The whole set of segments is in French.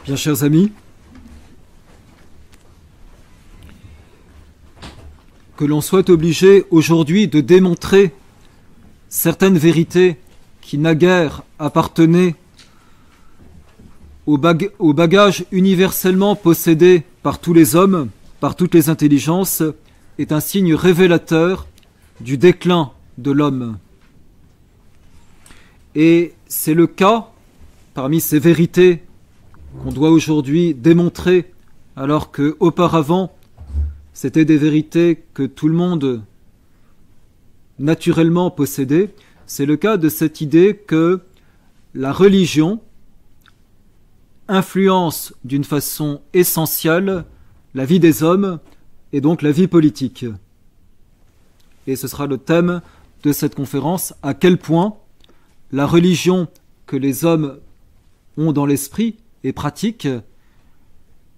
Bien, chers amis, que l'on soit obligé aujourd'hui de démontrer certaines vérités qui naguère appartenaient au bagage universellement possédé par tous les hommes, par toutes les intelligences, est un signe révélateur du déclin de l'homme. Et c'est le cas, parmi ces vérités qu'on doit aujourd'hui démontrer, alors qu'auparavant, c'était des vérités que tout le monde naturellement possédait, c'est le cas de cette idée que la religion influence d'une façon essentielle la vie des hommes et donc la vie politique. Et ce sera le thème de cette conférence, à quel point la religion que les hommes ont dans l'esprit et pratiquent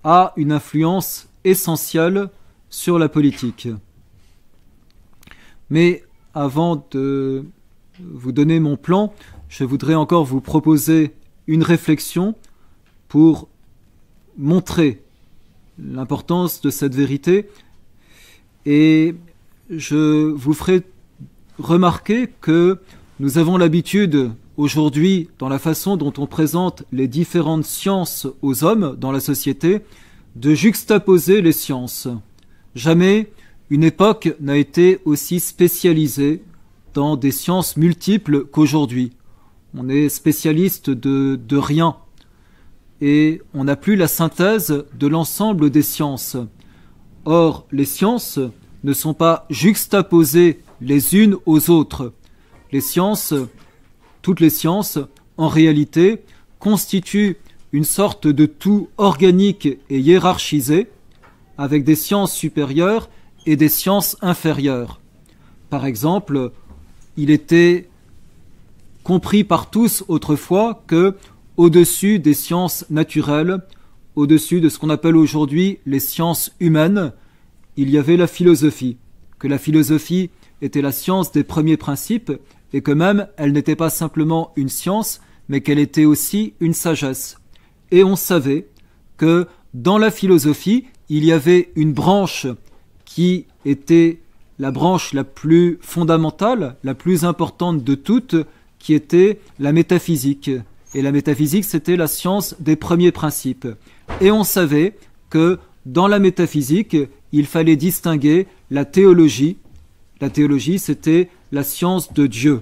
a une influence essentielle sur la politique. Mais avant de vous donner mon plan, je voudrais encore vous proposer une réflexion pour montrer l'importance de cette vérité, et je vous ferai remarquer que nous avons l'habitude aujourd'hui, dans la façon dont on présente les différentes sciences aux hommes dans la société, de juxtaposer les sciences. Jamais une époque n'a été aussi spécialisée dans des sciences multiples qu'aujourd'hui. On est spécialiste de rien et on n'a plus la synthèse de l'ensemble des sciences. Or, les sciences ne sont pas juxtaposées les unes aux autres. Les sciences, toutes les sciences, en réalité, constituent une sorte de tout organique et hiérarchisé, avec des sciences supérieures et des sciences inférieures. Par exemple, il était compris par tous autrefois que, au-dessus des sciences naturelles, au-dessus de ce qu'on appelle aujourd'hui les sciences humaines, il y avait la philosophie, que la philosophie était la science des premiers principes et que même elle n'était pas simplement une science, mais qu'elle était aussi une sagesse. Et on savait que dans la philosophie, il y avait une branche qui était la branche la plus fondamentale, la plus importante de toutes, qui était la métaphysique. Et la métaphysique, c'était la science des premiers principes. Et on savait que dans la métaphysique, il fallait distinguer la théologie. La théologie, c'était la science de Dieu.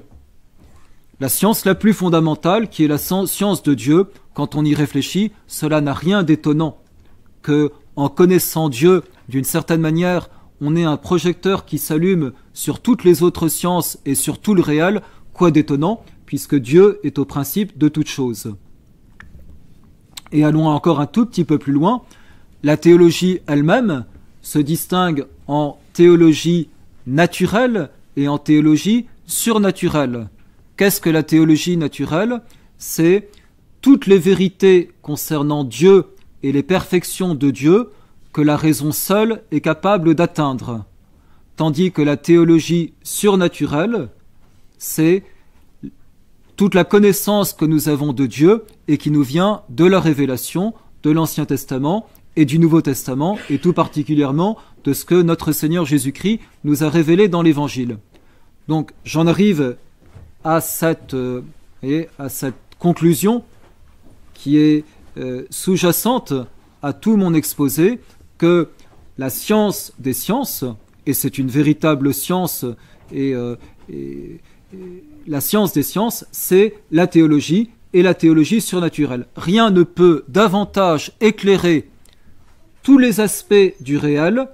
La science la plus fondamentale, qui est la science de Dieu, quand on y réfléchit, cela n'a rien d'étonnant. Que, en connaissant Dieu, d'une certaine manière, on ait un projecteur qui s'allume sur toutes les autres sciences et sur tout le réel, quoi d'étonnant, puisque Dieu est au principe de toute chose. Et allons encore un tout petit peu plus loin, la théologie elle-même se distingue en théologie naturelle et en théologie surnaturelle. Qu'est-ce que la théologie naturelle? C'est toutes les vérités concernant Dieu et les perfections de Dieu que la raison seule est capable d'atteindre. Tandis que la théologie surnaturelle, c'est toute la connaissance que nous avons de Dieu et qui nous vient de la révélation de l'Ancien Testament et du Nouveau Testament, et tout particulièrement de ce que notre Seigneur Jésus-Christ nous a révélé dans l'Évangile. Donc j'en arrive à cette conclusion qui est sous-jacente à tout mon exposé, que la science des sciences, et c'est une véritable science, la science des sciences, c'est la théologie et la théologie surnaturelle. Rien ne peut davantage éclairer tous les aspects du réel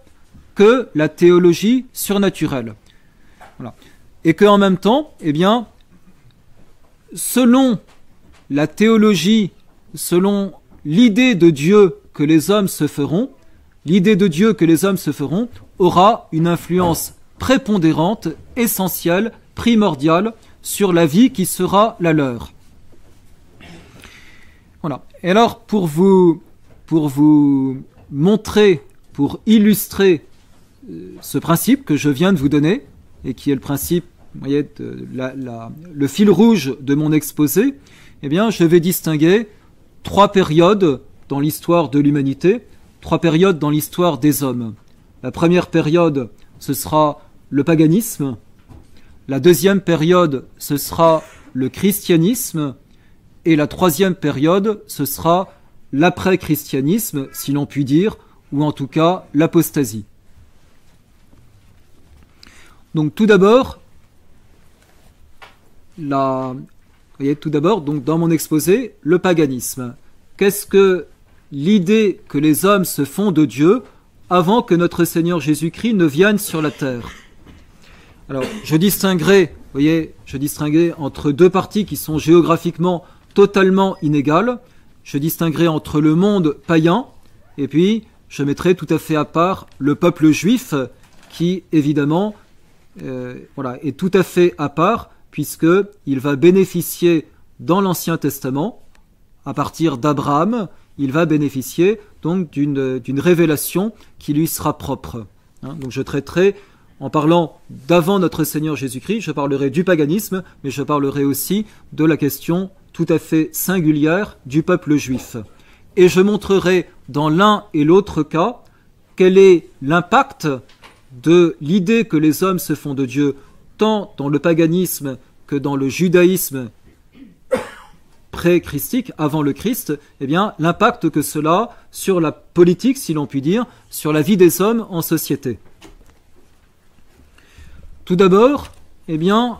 que la théologie surnaturelle. Voilà. Et qu'en même temps, eh bien, selon la théologie, selon l'idée de Dieu que les hommes se feront, l'idée de Dieu que les hommes se feront aura une influence prépondérante, essentielle, primordiale sur la vie qui sera la leur. Voilà. Et alors, pour vous montrer, pour illustrer ce principe que je viens de vous donner, et qui est le principe, vous voyez, le fil rouge de mon exposé, eh bien, je vais distinguer trois périodes dans l'histoire de l'humanité, 3 périodes dans l'histoire des hommes. La première période, ce sera le paganisme. La deuxième période, ce sera le christianisme. Et la troisième période, ce sera l'après-christianisme, si l'on peut dire, ou en tout cas l'apostasie. Donc tout d'abord, donc dans mon exposé, le paganisme. Qu'est-ce que l'idée que les hommes se font de Dieu avant que notre Seigneur Jésus-Christ ne vienne sur la terre? Alors, je distinguerai entre 2 parties qui sont géographiquement totalement inégales. Je distinguerai entre le monde païen et puis je mettrai tout à fait à part le peuple juif qui, évidemment, est tout à fait à part puisqu'il va bénéficier dans l'Ancien Testament, à partir d'Abraham, il va bénéficier donc d'une révélation qui lui sera propre. Donc je traiterai, en parlant d'avant notre Seigneur Jésus-Christ, je parlerai du paganisme, mais je parlerai aussi de la question tout à fait singulière du peuple juif. Et je montrerai dans l'un et l'autre cas quel est l'impact de l'idée que les hommes se font de Dieu, tant dans le paganisme que dans le judaïsme pré-christique, avant le Christ, eh bien, l'impact que cela sur la politique, si l'on peut dire, sur la vie des hommes en société. Tout d'abord, eh bien,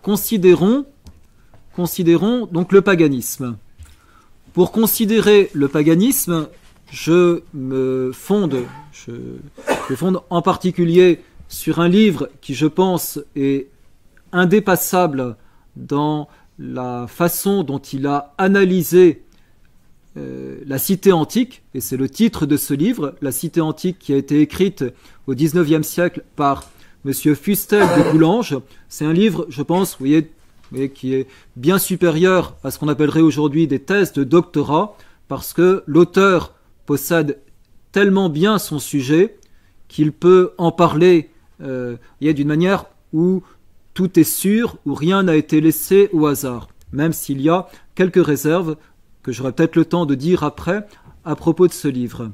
considérons donc le paganisme. Pour considérer le paganisme, je me fonde en particulier sur un livre qui, je pense, est indépassable dans la façon dont il a analysé la cité antique, et c'est le titre de ce livre, la cité antique, qui a été écrite au XIXe siècle par Monsieur Fustel de Coulanges. C'est un livre, je pense, vous voyez, qui est bien supérieur à ce qu'on appellerait aujourd'hui des thèses de doctorat, parce que l'auteur possède tellement bien son sujet qu'il peut en parler d'une manière où tout est sûr, où rien n'a été laissé au hasard, même s'il y a quelques réserves que j'aurai peut-être le temps de dire après à propos de ce livre.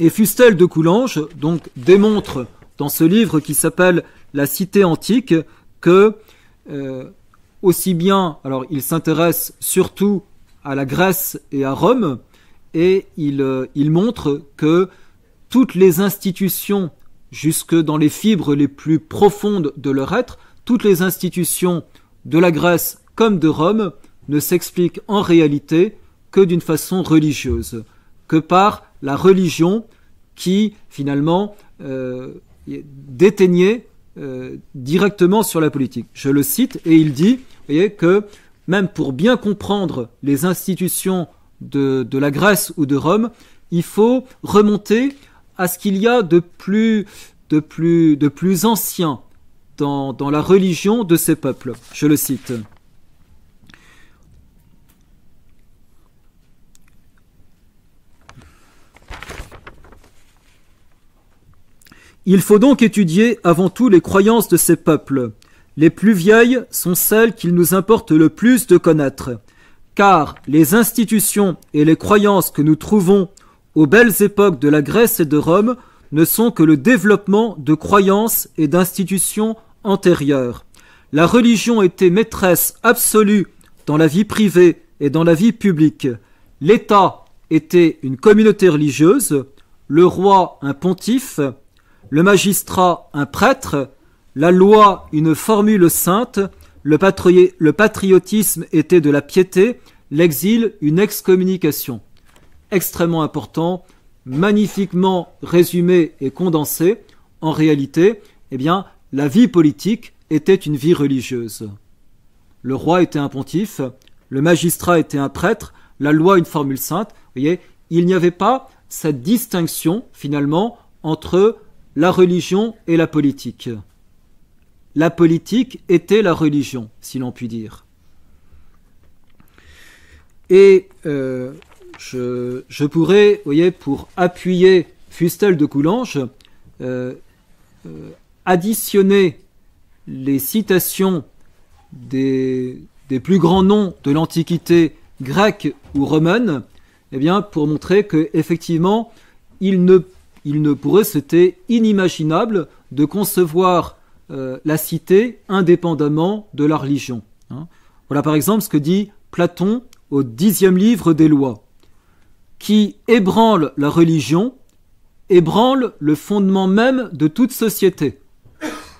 Et Fustel de Coulanges donc démontre dans ce livre qui s'appelle La Cité antique que aussi bien, alors il s'intéresse surtout à la Grèce et à Rome, et il montre que toutes les institutions, jusque dans les fibres les plus profondes de leur être, toutes les institutions de la Grèce comme de Rome ne s'expliquent en réalité que d'une façon religieuse, que par la religion qui finalement déteignait directement sur la politique. Je le cite et il dit, vous voyez, que même pour bien comprendre les institutions de la Grèce ou de Rome, il faut remonter à ce qu'il y a de plus ancien dans la religion de ces peuples. Je le cite. Il faut donc étudier avant tout les croyances de ces peuples. Les plus vieilles sont celles qu'il nous importe le plus de connaître, car les institutions et les croyances que nous trouvons aux belles époques de la Grèce et de Rome ne sont que le développement de croyances et d'institutions antérieures. La religion était maîtresse absolue dans la vie privée et dans la vie publique. L'État était une communauté religieuse, le roi un pontife, le magistrat un prêtre, la loi une formule sainte, le patriotisme était de la piété, l'exil une excommunication. Extrêmement important, magnifiquement résumé et condensé. En réalité, eh bien, la vie politique était une vie religieuse. Le roi était un pontife, le magistrat était un prêtre, la loi une formule sainte. Vous voyez, il n'y avait pas cette distinction, finalement, entre la religion et la politique. La politique était la religion, si l'on peut dire. Et je pourrais, vous voyez, pour appuyer Fustel de Coulanges, additionner les citations des plus grands noms de l'Antiquité grecque ou romaine, eh bien, pour montrer que effectivement, pour eux, c'était inimaginable de concevoir la cité indépendamment de la religion. Hein. Voilà par exemple ce que dit Platon au 10e livre des Lois. Qui ébranle la religion, ébranle le fondement même de toute société.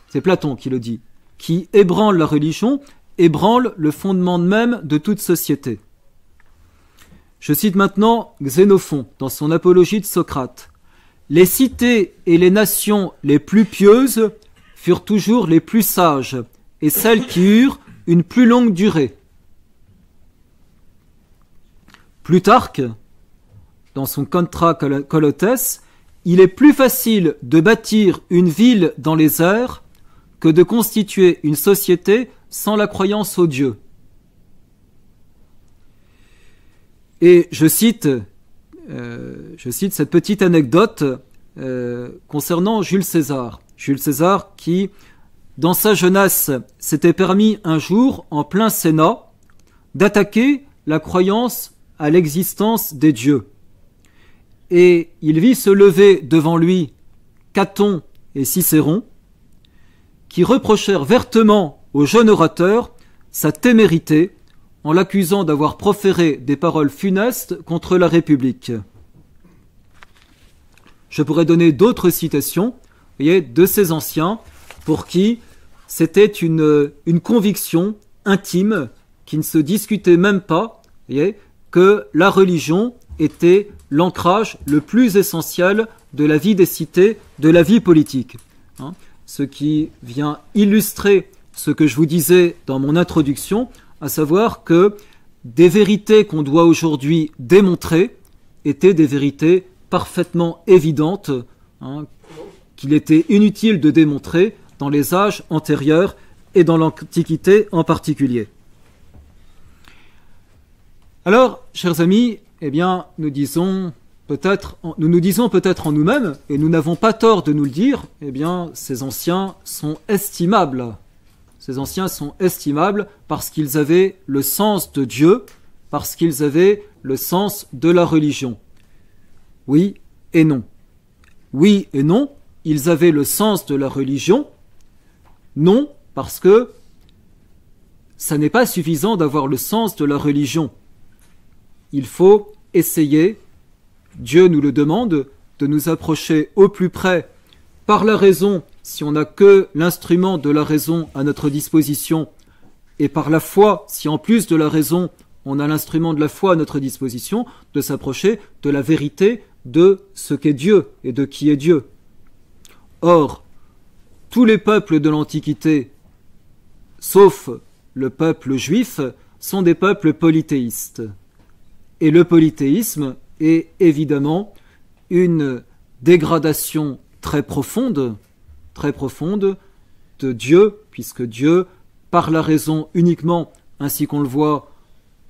C'est Platon qui le dit. Qui ébranle la religion, ébranle le fondement même de toute société. Je cite maintenant Xénophon dans son apologie de Socrate. Les cités et les nations les plus pieuses furent toujours les plus sages, et celles qui eurent une plus longue durée. Plutarque, dans son Contra Colotes, il est plus facile de bâtir une ville dans les airs que de constituer une société sans la croyance aux dieux. Et je cite cette petite anecdote concernant Jules César. Jules César qui, dans sa jeunesse, s'était permis un jour, en plein Sénat, d'attaquer la croyance à l'existence des dieux. Et il vit se lever devant lui Caton et Cicéron, qui reprochèrent vertement au jeune orateur sa témérité en l'accusant d'avoir proféré des paroles funestes contre la République. Je pourrais donner d'autres citations, de ces anciens, pour qui c'était une conviction intime qui ne se discutait même pas, que la religion était l'ancrage le plus essentiel de la vie des cités, de la vie politique. Ce qui vient illustrer ce que je vous disais dans mon introduction, à savoir que des vérités qu'on doit aujourd'hui démontrer étaient des vérités parfaitement évidentes, qu'il était inutile de démontrer dans les âges antérieurs et dans l'Antiquité en particulier. Alors, chers amis, nous nous disons peut-être en nous-mêmes, et nous n'avons pas tort de nous le dire, ces anciens sont estimables. Ces anciens sont estimables parce qu'ils avaient le sens de Dieu, parce qu'ils avaient le sens de la religion. Oui et non. Oui et non, ils avaient le sens de la religion. Non, parce que ça n'est pas suffisant d'avoir le sens de la religion. Il faut essayer, Dieu nous le demande, de nous approcher au plus près par la raison, si on n'a que l'instrument de la raison à notre disposition, et par la foi, si en plus de la raison, on a l'instrument de la foi à notre disposition, de s'approcher de la vérité de ce qu'est Dieu et de qui est Dieu. Or, tous les peuples de l'Antiquité, sauf le peuple juif, sont des peuples polythéistes. Et le polythéisme est évidemment une dégradation très profonde de Dieu, puisque Dieu, par la raison uniquement, ainsi qu'on le voit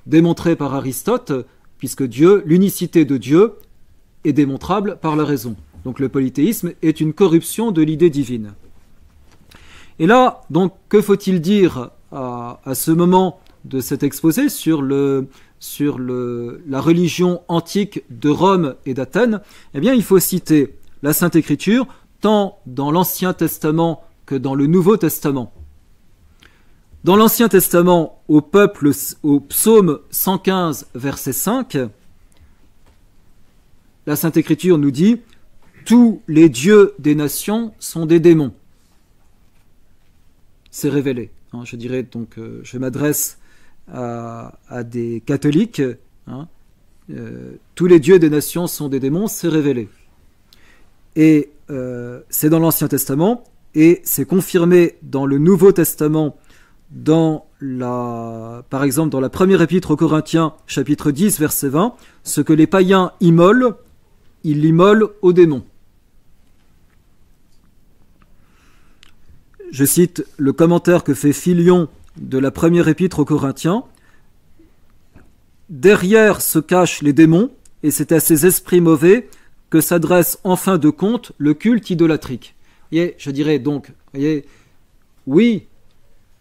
démontré par Aristote, puisque Dieu, l'unicité de Dieu, est démontrable par la raison. Donc le polythéisme est une corruption de l'idée divine. Et là, donc, que faut-il dire à ce moment de cet exposé sur la religion antique de Rome et d'Athènes? Il faut citer la Sainte Écriture, tant dans l'Ancien Testament que dans le Nouveau Testament. Dans l'Ancien Testament, au psaume 115, verset 5, la Sainte Écriture nous dit « Tous les dieux des nations sont des démons ». C'est révélé. Je dirais donc, je m'adresse à des catholiques. Tous les dieux des nations sont des démons, c'est révélé. Et c'est dans l'Ancien Testament, et c'est confirmé dans le Nouveau Testament, par exemple dans la première épître aux Corinthiens, chapitre 10, verset 20, ce que les païens immolent, ils l'immolent aux démons. Je cite le commentaire que fait Philion de la première épître aux Corinthiens. Derrière se cachent les démons, et c'est à ces esprits mauvais que s'adresse en fin de compte le culte idolâtrique. Je dirais donc, oui,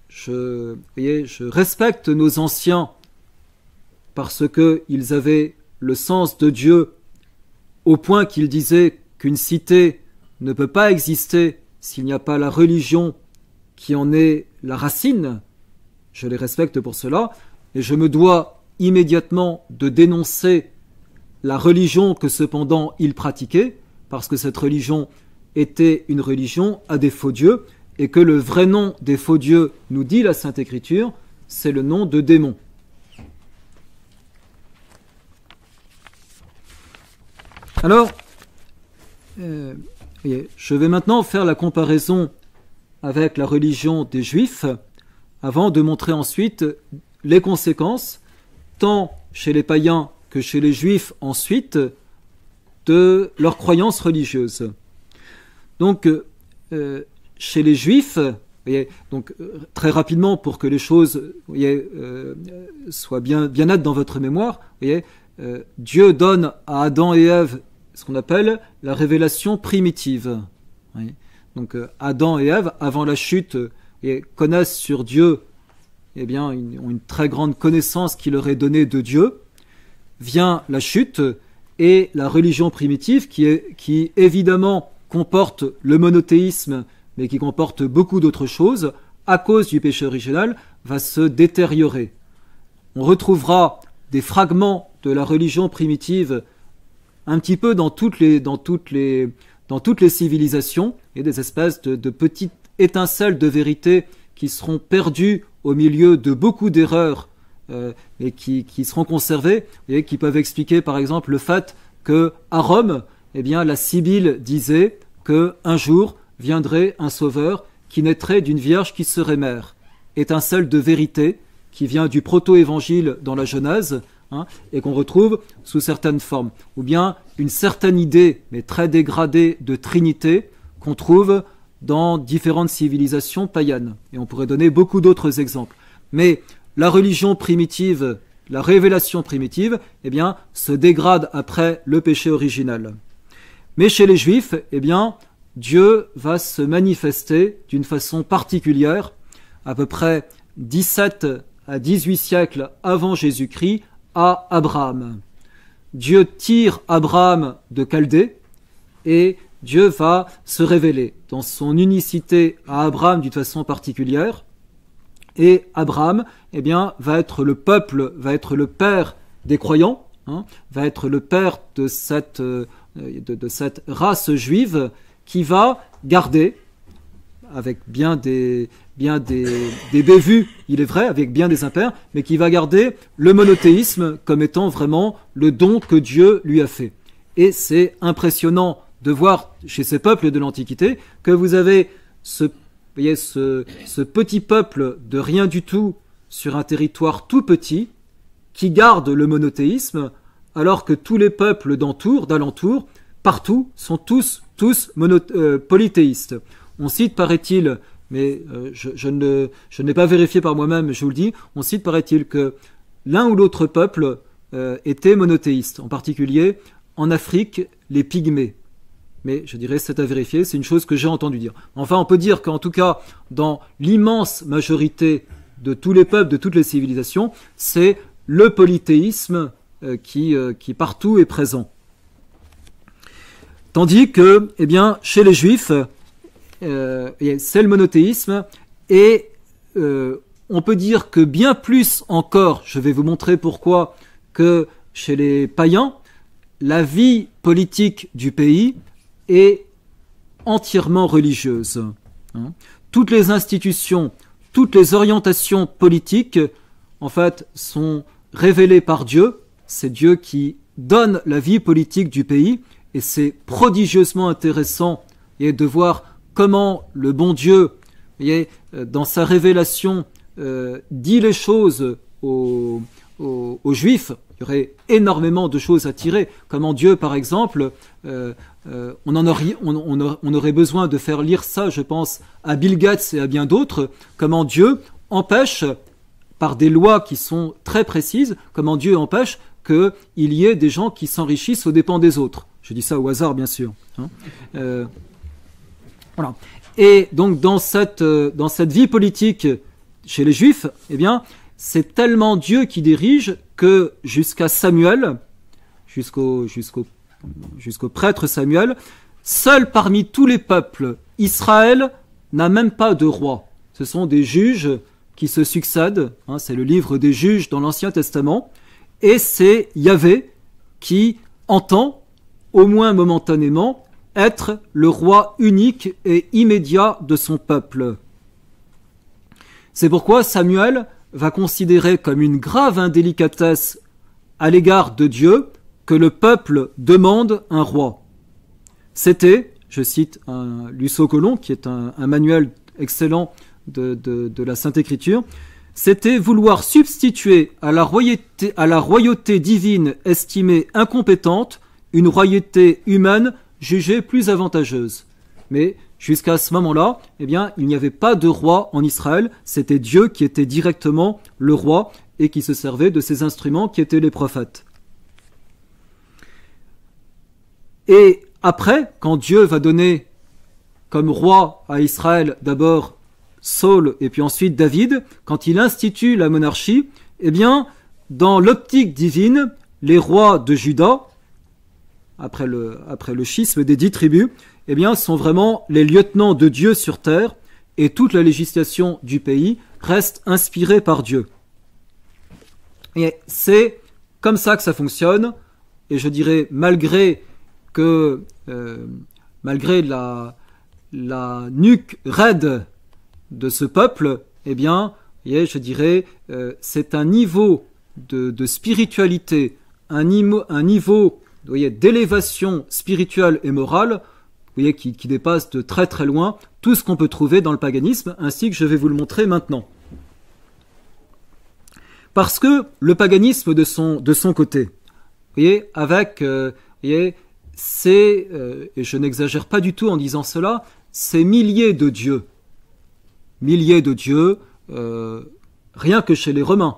je respecte nos anciens parce qu'ils avaient le sens de Dieu au point qu'ils disaient qu'une cité ne peut pas exister s'il n'y a pas la religion qui en est la racine. Je les respecte pour cela, et je me dois immédiatement de dénoncer la religion que cependant ils pratiquaient, parce que cette religion était une religion à des faux dieux, et que le vrai nom des faux dieux, nous dit la Sainte Écriture, c'est le nom de démon. Alors, je vais maintenant faire la comparaison avec la religion des Juifs, avant de montrer ensuite les conséquences, tant chez les païens que chez les Juifs ensuite, de leurs croyances religieuses. Donc, chez les Juifs, très rapidement pour que les choses soient bien nettes dans votre mémoire, Dieu donne à Adam et Ève ce qu'on appelle la révélation primitive. Donc Adam et Ève, avant la chute, connaissent sur Dieu, ont une très grande connaissance qui leur est donnée de Dieu. Vient la chute et la religion primitive qui évidemment comporte le monothéisme, mais qui comporte beaucoup d'autres choses, à cause du péché original, va se détériorer. On retrouvera des fragments de la religion primitive un petit peu dans toutes les civilisations, et des espèces de petites étincelles de vérité qui seront perdues au milieu de beaucoup d'erreurs et qui seront conservées, et qui peuvent expliquer par exemple le fait que à Rome, la Sibylle disait qu'un jour viendrait un sauveur qui naîtrait d'une vierge qui serait mère. Étincelle de vérité qui vient du proto-évangile dans la Genèse, et qu'on retrouve sous certaines formes, ou bien une certaine idée, mais très dégradée, de Trinité qu'on trouve dans différentes civilisations païennes. Et on pourrait donner beaucoup d'autres exemples. Mais la religion primitive, la révélation primitive, se dégrade après le péché original. Mais chez les Juifs, Dieu va se manifester d'une façon particulière, à peu près 17 à 18 siècles avant Jésus-Christ, à Abraham. Dieu tire Abraham de Chaldée et Dieu va se révéler dans son unicité à Abraham d'une façon particulière. Et Abraham, va être le peuple, va être le père des croyants, va être le père de cette race juive qui va garder, avec bien des bévues, il est vrai, avec bien des impairs, mais qui va garder le monothéisme comme étant vraiment le don que Dieu lui a fait. Et c'est impressionnant de voir chez ces peuples de l'Antiquité que vous avez ce petit peuple de rien du tout sur un territoire tout petit qui garde le monothéisme, alors que tous les peuples d'alentour, partout, sont tous polythéistes. On cite, paraît-il, mais je ne l'ai pas vérifié par moi-même, je vous le dis, on cite, paraît-il, que l'un ou l'autre peuple était monothéiste, en particulier en Afrique, les Pygmées. Mais je dirais c'est à vérifier, c'est une chose que j'ai entendu dire. Enfin, on peut dire qu'en tout cas, dans l'immense majorité de tous les peuples, de toutes les civilisations, c'est le polythéisme qui partout est présent. Tandis que, chez les Juifs, c'est le monothéisme, et on peut dire que bien plus encore, je vais vous montrer pourquoi, que chez les païens, la vie politique du pays est entièrement religieuse. Toutes les institutions, toutes les orientations politiques, en fait, sont révélées par Dieu. C'est Dieu qui donne la vie politique du pays, et c'est prodigieusement intéressant de voir comment le bon Dieu, dans sa révélation, dit les choses aux Juifs. Il y aurait énormément de choses à tirer. Comment Dieu, par exemple, on aurait besoin de faire lire ça, je pense, à Bill Gates et à bien d'autres, comment Dieu empêche, par des lois qui sont très précises, comment Dieu empêche qu'il y ait des gens qui s'enrichissent aux dépens des autres. Je dis ça au hasard, bien sûr. Voilà. Et donc, dans cette vie politique chez les Juifs, c'est tellement Dieu qui dirige que jusqu'à Samuel, jusqu'au prêtre Samuel, seul parmi tous les peuples, Israël n'a même pas de roi. Ce sont des juges qui se succèdent, c'est le livre des juges dans l'Ancien Testament, et c'est Yahvé qui entend, au moins momentanément, être le roi unique et immédiat de son peuple. C'est pourquoi Samuel va considérer comme une grave indélicatesse à l'égard de Dieu que le peuple demande un roi. C'était, je cite un Lusso-Colomb, qui est un manuel excellent de la Sainte Écriture, c'était vouloir substituer à la royauté divine estimée incompétente une royauté humaine jugée plus avantageuse. Mais jusqu'à ce moment-là, eh bien, il n'y avait pas de roi en Israël, c'était Dieu qui était directement le roi et qui se servait de ses instruments qui étaient les prophètes. Et après, quand Dieu va donner comme roi à Israël d'abord Saul et puis ensuite David, quand il institue la monarchie, eh bien, dans l'optique divine, les rois de Juda, après le schisme des 10 tribus, eh bien, sont vraiment les lieutenants de Dieu sur terre, et toute la législation du pays reste inspirée par Dieu. Et c'est comme ça que ça fonctionne, et je dirais malgré la nuque raide de ce peuple, eh bien, je dirais, c'est un niveau de spiritualité, un niveau d'élévation spirituelle et morale, qui dépasse de très très loin tout ce qu'on peut trouver dans le paganisme, ainsi que je vais vous le montrer maintenant. Parce que le paganisme de son côté, avec, c'est, et je n'exagère pas du tout en disant cela, c'est milliers de dieux, rien que chez les Romains,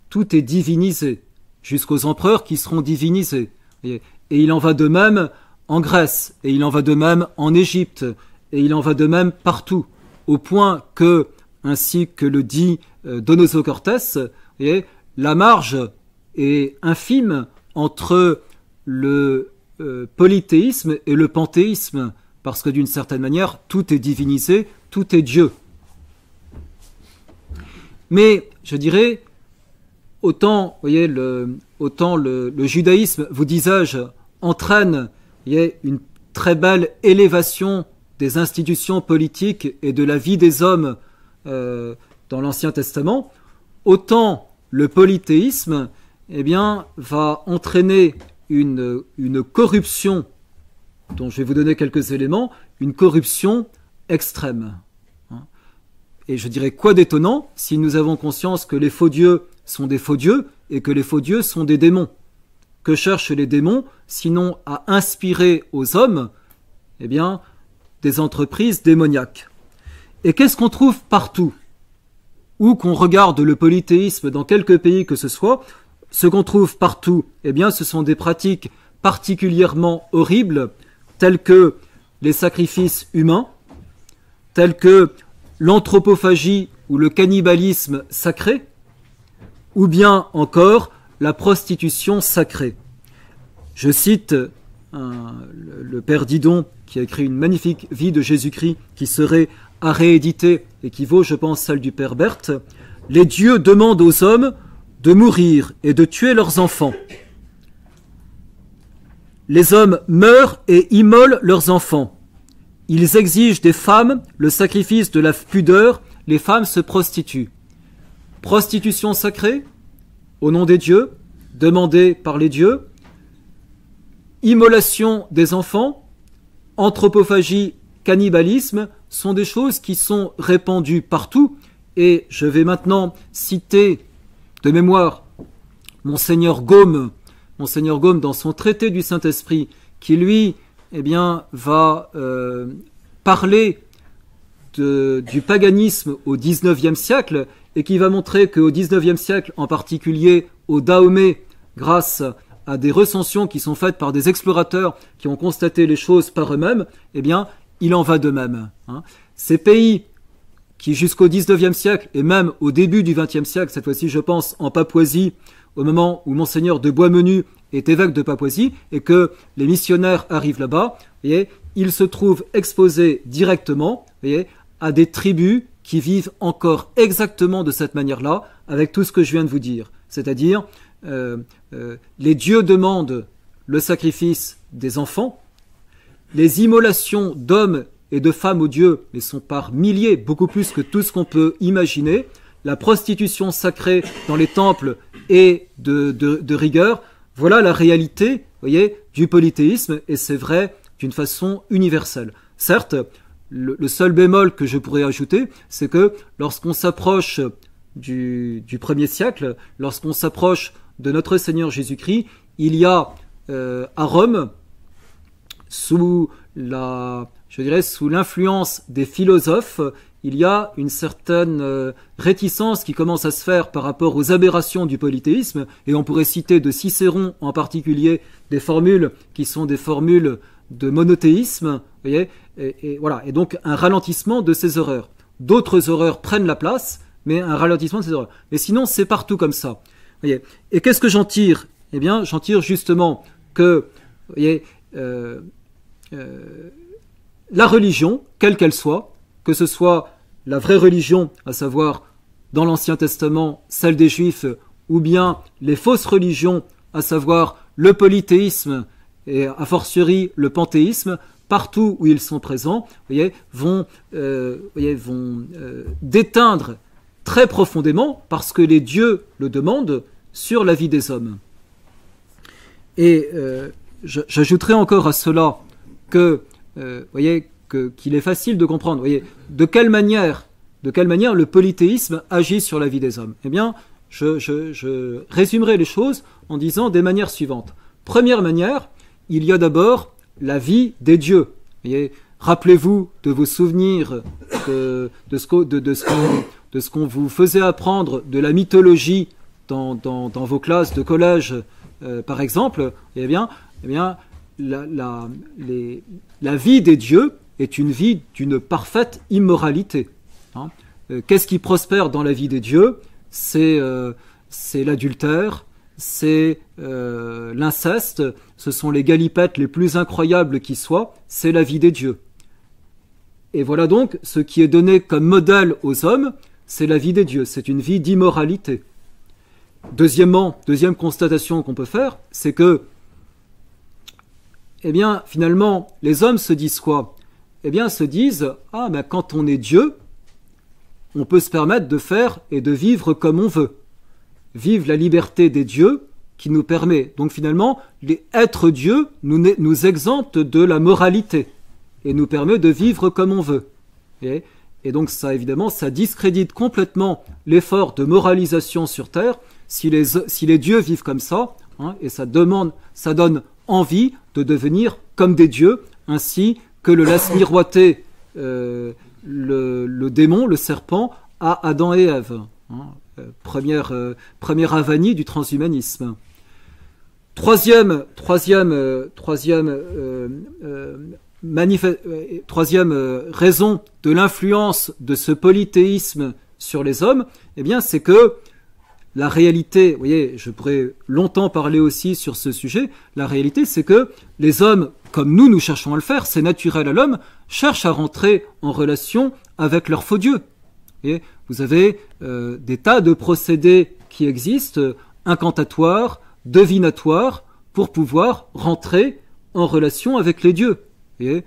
tout est divinisé, jusqu'aux empereurs qui seront divinisés, et il en va de même en Grèce, et il en va de même en Égypte, et il en va de même partout, au point que, ainsi que le dit Donoso Cortés, la marge est infime entre le polythéisme et le panthéisme, parce que d'une certaine manière, tout est divinisé, tout est Dieu. Mais, je dirais, autant le judaïsme, vous disais-je, entraîne une très belle élévation des institutions politiques et de la vie des hommes dans l'Ancien Testament, autant le polythéisme va entraîner une corruption, dont je vais vous donner quelques éléments, une corruption extrême. Et je dirais quoi d'étonnant si nous avons conscience que les faux dieux sont des faux dieux et que les faux dieux sont des démons. Que cherchent les démons sinon à inspirer aux hommes des entreprises démoniaques. Et qu'est-ce qu'on trouve partout? Où qu'on regarde le polythéisme dans quelques pays que ce soit, ce qu'on trouve partout, ce sont des pratiques particulièrement horribles, telles que les sacrifices humains, tels que l'anthropophagie ou le cannibalisme sacré, ou bien encore la prostitution sacrée. Je cite le père Didon, qui a écrit une magnifique vie de Jésus-Christ, qui serait à rééditer et qui vaut, je pense, celle du père Berthe. Les dieux demandent aux hommes de mourir et de tuer leurs enfants. Les hommes meurent et immolent leurs enfants. Ils exigent des femmes le sacrifice de la pudeur, les femmes se prostituent. Prostitution sacrée, au nom des dieux, demandée par les dieux. Immolation des enfants, anthropophagie, cannibalisme, sont des choses qui sont répandues partout. Et je vais maintenant citer de mémoire Monseigneur Gaume dans son traité du Saint-Esprit, qui lui, va parler du paganisme au XIXe siècle et qui va montrer qu'au XIXe siècle, en particulier au Dahomey, grâce à des recensions qui sont faites par des explorateurs qui ont constaté les choses par eux-mêmes, il en va de même. Ces pays qui jusqu'au 19e siècle et même au début du 20e siècle, cette fois-ci je pense en Papouasie, au moment où Monseigneur de Boismenu est évêque de Papouasie et que les missionnaires arrivent là-bas, voyez, ils se trouvent exposés directement, voyez, à des tribus qui vivent encore exactement de cette manière-là, avec tout ce que je viens de vous dire. C'est-à-dire, les dieux demandent le sacrifice des enfants, les immolations d'hommes et de femmes aux dieux, mais sont par milliers, beaucoup plus que tout ce qu'on peut imaginer. La prostitution sacrée dans les temples est de rigueur. Voilà la réalité, voyez, du polythéisme, et c'est vrai d'une façon universelle. Certes, le seul bémol que je pourrais ajouter, c'est que lorsqu'on s'approche du 1er siècle, lorsqu'on s'approche de notre Seigneur Jésus-Christ, il y a à Rome, sous l'influence des philosophes, il y a une certaine réticence qui commence à se faire par rapport aux aberrations du polythéisme, et on pourrait citer de Cicéron en particulier des formules qui sont des formules de monothéisme, voyez, et voilà, et donc un ralentissement de ces horreurs. D'autres horreurs prennent la place, mais un ralentissement de ces horreurs. Mais sinon, c'est partout comme ça. Voyez. Et qu'est-ce que j'en tire? Eh bien, j'en tire justement que, voyez, la religion, quelle qu'elle soit, que ce soit la vraie religion, à savoir dans l'Ancien Testament, celle des Juifs, ou bien les fausses religions, à savoir le polythéisme et a fortiori le panthéisme, partout où ils sont présents, voyez, vont déteindre très profondément, parce que les dieux le demandent, sur la vie des hommes. Et j'ajouterai encore à cela que, voyez, qu'il est facile de comprendre, voyez, de quelle manière le polythéisme agit sur la vie des hommes. Eh bien, je résumerai les choses en disant des manières suivantes. Première manière, il y a d'abord la vie des dieux. Voyez, rappelez-vous de vos souvenirs de ce qu'on vous faisait apprendre de la mythologie dans vos classes de collège, par exemple. Eh bien, la vie des dieux est une vie d'une parfaite immoralité. Hein. Qu'est-ce qui prospère dans la vie des dieux? C'est l'adultère, c'est l'inceste, ce sont les galipettes les plus incroyables qui soient, c'est la vie des dieux. Et voilà donc ce qui est donné comme modèle aux hommes, c'est la vie des dieux, c'est une vie d'immoralité. Deuxièmement, deuxième constatation qu'on peut faire, c'est que, eh bien, finalement, les hommes se disent quoi? Eh bien, se disent, ah, ben, quand on est Dieu, on peut se permettre de faire et de vivre comme on veut. Vive la liberté des dieux qui nous permet. Donc finalement, être Dieu nous exempte de la moralité et nous permet de vivre comme on veut. Et donc ça, évidemment, ça discrédite complètement l'effort de moralisation sur Terre si les dieux vivent comme ça, hein, et ça donne envie de devenir comme des dieux, ainsi que le laisse miroiter le démon, le serpent, à Adam et Ève. Hein, première avanie du transhumanisme. Troisième raison de l'influence de ce polythéisme sur les hommes, eh bien, c'est que la réalité, vous voyez, je pourrais longtemps parler aussi sur ce sujet, la réalité, c'est que les hommes, comme nous cherchons à le faire, c'est naturel à l'homme, cherchent à rentrer en relation avec leur faux Dieu. Et vous avez des tas de procédés qui existent, incantatoires, divinatoires, pour pouvoir rentrer en relation avec les dieux. Et,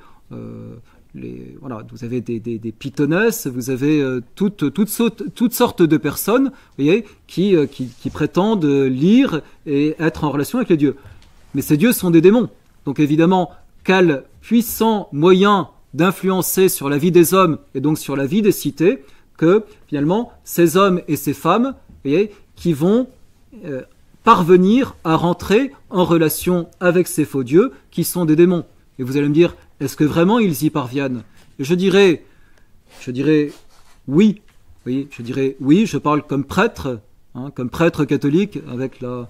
voilà, vous avez des pythonesses, vous avez toutes sortes de personnes, vous voyez, qui prétendent lire et être en relation avec les dieux. Mais ces dieux sont des démons. Donc évidemment, quel puissant moyen d'influencer sur la vie des hommes et donc sur la vie des cités, que finalement ces hommes et ces femmes, vous voyez, qui vont parvenir à rentrer en relation avec ces faux dieux qui sont des démons. Et vous allez me dire, est-ce que vraiment ils y parviennent? Et je dirais oui. Oui, je dirais oui. Je parle comme prêtre, hein, comme prêtre catholique, avec un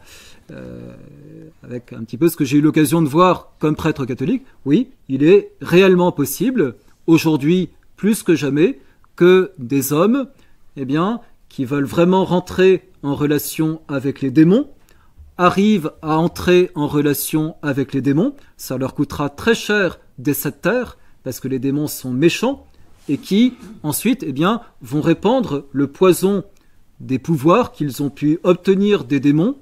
petit peu ce que j'ai eu l'occasion de voir comme prêtre catholique. Oui, il est réellement possible aujourd'hui plus que jamais que des hommes, qui veulent vraiment rentrer en relation avec les démons, arrivent à entrer en relation avec les démons. Ça leur coûtera très cher dès cette terre, parce que les démons sont méchants, et qui, ensuite, vont répandre le poison des pouvoirs qu'ils ont pu obtenir des démons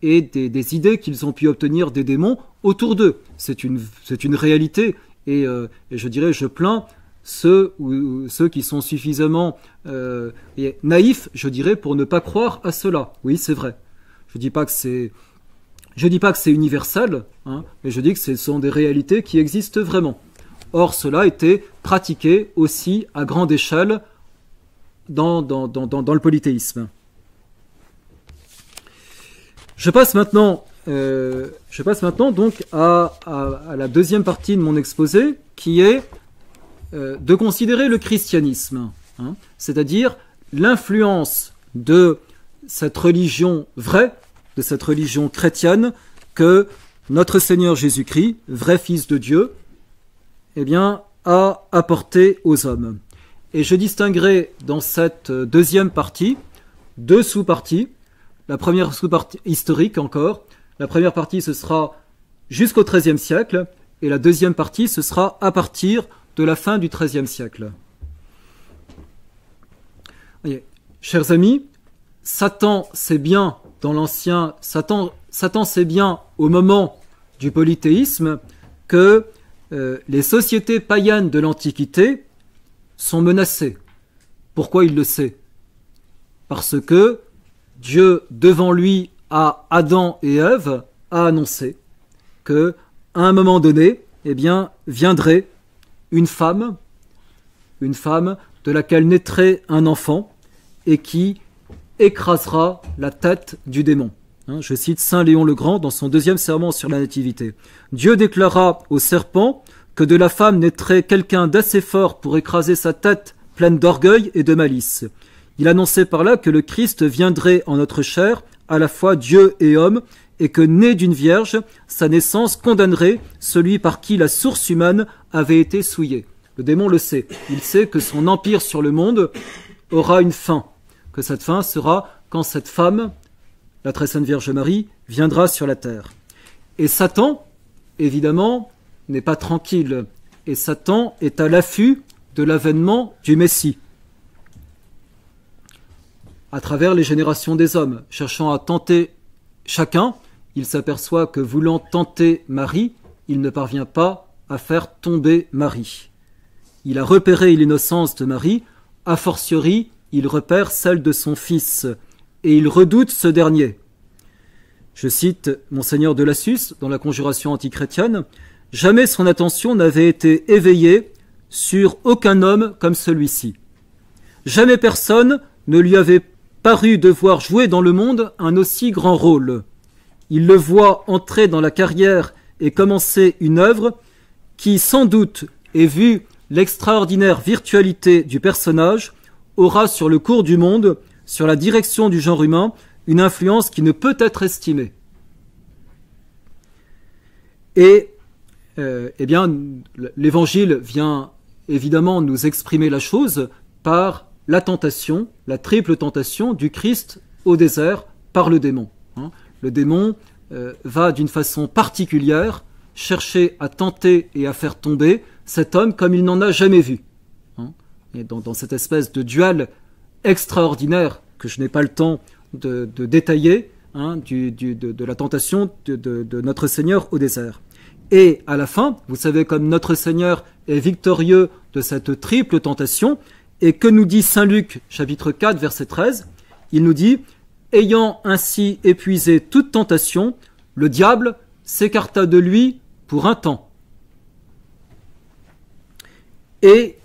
et des idées qu'ils ont pu obtenir des démons autour d'eux. C'est une réalité, et je dirais, je plains ceux qui sont suffisamment naïfs, je dirais, pour ne pas croire à cela. Oui, c'est vrai. Je dis pas que c'est universel, mais je dis que ce sont des réalités qui existent vraiment. Or, cela était pratiqué aussi à grande échelle dans le polythéisme. Je passe maintenant donc à la deuxième partie de mon exposé, qui est de considérer le christianisme, c'est-à-dire l'influence de cette religion vraie, de cette religion chrétienne que notre Seigneur Jésus-Christ, vrai Fils de Dieu, a apporté aux hommes. Et je distinguerai dans cette deuxième partie deux sous-parties. La première sous-partie historique encore. La première partie, ce sera jusqu'au XIIIe siècle, et la deuxième partie, ce sera à partir de la fin du XIIIe siècle. Voyez, chers amis, Satan sait bien dans l'ancien, Satan sait bien au moment du polythéisme que les sociétés païennes de l'Antiquité sont menacées. Pourquoi il le sait? Parce que Dieu, devant lui, à Adam et Ève, a annoncé que, à un moment donné, viendrait une femme de laquelle naîtrait un enfant et qui écrasera la tête du démon. Je cite Saint Léon le Grand dans son deuxième sermon sur la nativité. Dieu déclara au serpent que de la femme naîtrait quelqu'un d'assez fort pour écraser sa tête pleine d'orgueil et de malice. Il annonçait par là que le Christ viendrait en notre chair, à la fois Dieu et homme, et que, né d'une vierge, sa naissance condamnerait celui par qui la source humaine avait été souillée. Le démon le sait. Il sait que son empire sur le monde aura une fin, que cette fin sera quand cette femme, la très sainte Vierge Marie, viendra sur la terre. Et Satan, évidemment, n'est pas tranquille. Et Satan est à l'affût de l'avènement du Messie. À travers les générations des hommes, cherchant à tenter chacun, il s'aperçoit que voulant tenter Marie, il ne parvient pas à faire tomber Marie. Il a repéré l'innocence de Marie, a fortiori, il repère celle de son fils, et il redoute ce dernier. Je cite Monseigneur de Lassus dans la Conjuration antichrétienne, « Jamais son attention n'avait été éveillée sur aucun homme comme celui-ci. Jamais personne ne lui avait paru devoir jouer dans le monde un aussi grand rôle. Il le voit entrer dans la carrière et commencer une œuvre qui, sans doute, et vu l'extraordinaire virtualité du personnage, aura sur le cours du monde, sur la direction du genre humain, une influence qui ne peut être estimée. » Et l'Évangile vient évidemment nous exprimer la chose par la tentation, la triple tentation du Christ au désert par le démon. Le démon va d'une façon particulière chercher à tenter et à faire tomber cet homme comme il n'en a jamais vu. Et dans cette espèce de duel extraordinaire que je n'ai pas le temps de détailler, de la tentation de notre Seigneur au désert. Et à la fin, vous savez, comme notre Seigneur est victorieux de cette triple tentation, et que nous dit Saint Luc, chapitre 4, verset 13, il nous dit « Ayant ainsi épuisé toute tentation, le diable s'écarta de lui pour un temps. » Et,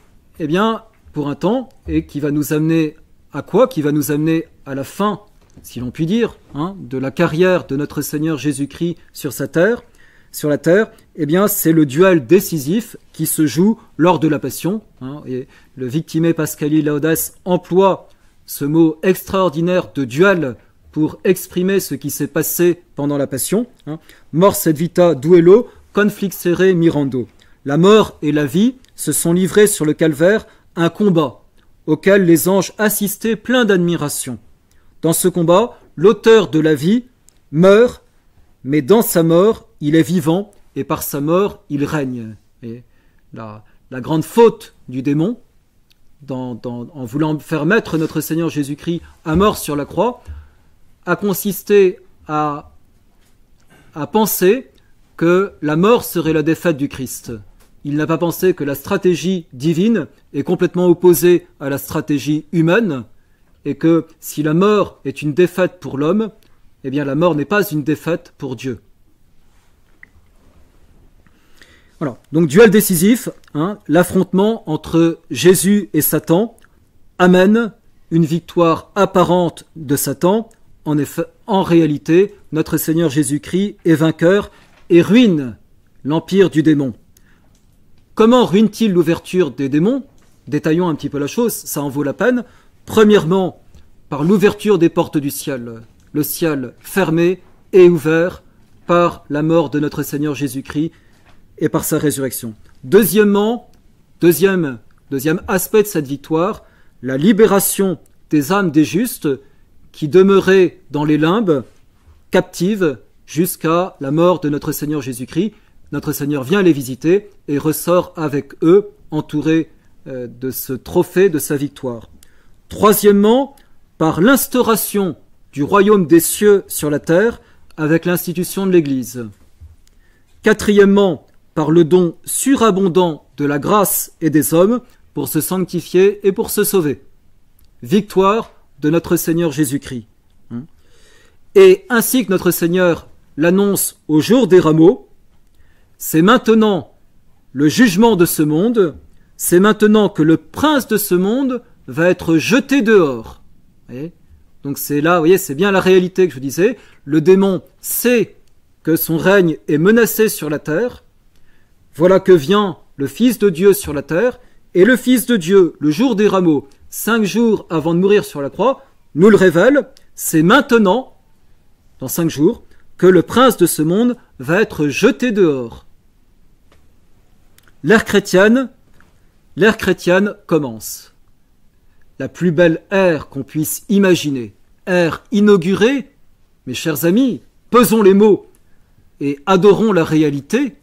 pour un temps, et qui va nous amener à quoi? Qui va nous amener à la fin, si l'on peut dire, de la carrière de notre Seigneur Jésus-Christ sur la terre, c'est le duel décisif qui se joue lors de la Passion. Et le Victime Pascali Laudes emploie ce mot extraordinaire de duel pour exprimer ce qui s'est passé pendant la Passion. Mors et vita duello conflixere mirando. La mort et la vie se sont livrés sur le calvaire, un combat auquel les anges assistaient pleins d'admiration. Dans ce combat, l'auteur de la vie meurt, mais dans sa mort, il est vivant, et par sa mort, il règne. Et la grande faute du démon, en voulant faire mettre notre Seigneur Jésus-Christ à mort sur la croix, a consisté à penser que la mort serait la défaite du Christ. Il n'a pas pensé que la stratégie divine est complètement opposée à la stratégie humaine, et que si la mort est une défaite pour l'homme, eh bien la mort n'est pas une défaite pour Dieu. Voilà. Donc duel décisif, l'affrontement entre Jésus et Satan amène une victoire apparente de Satan. En effet, en réalité, notre Seigneur Jésus-Christ est vainqueur et ruine l'empire du démon. Comment ruine-t-il l'ouverture des démons? Détaillons un petit peu la chose, ça en vaut la peine. Premièrement, par l'ouverture des portes du ciel, le ciel fermé et ouvert par la mort de notre Seigneur Jésus-Christ et par sa résurrection. Deuxièmement, deuxième aspect de cette victoire, la libération des âmes des justes qui demeuraient dans les limbes, captives, jusqu'à la mort de notre Seigneur Jésus-Christ. Notre Seigneur vient les visiter et ressort avec eux, entouré de ce trophée de sa victoire. Troisièmement, par l'instauration du royaume des cieux sur la terre, avec l'institution de l'Église. Quatrièmement, par le don surabondant de la grâce et des hommes pour se sanctifier et pour se sauver. Victoire de notre Seigneur Jésus-Christ. Et ainsi que notre Seigneur l'annonce au jour des rameaux, c'est maintenant le jugement de ce monde, c'est maintenant que le prince de ce monde va être jeté dehors. Voyez ? Donc c'est là, vous voyez, c'est bien la réalité que je vous disais. Le démon sait que son règne est menacé sur la terre. Voilà que vient le Fils de Dieu sur la terre, et le Fils de Dieu, le jour des rameaux, 5 jours avant de mourir sur la croix, nous le révèle. C'est maintenant, dans 5 jours, que le prince de ce monde va être jeté dehors. L'ère chrétienne commence. La plus belle ère qu'on puisse imaginer, ère inaugurée, mes chers amis, pesons les mots et adorons la réalité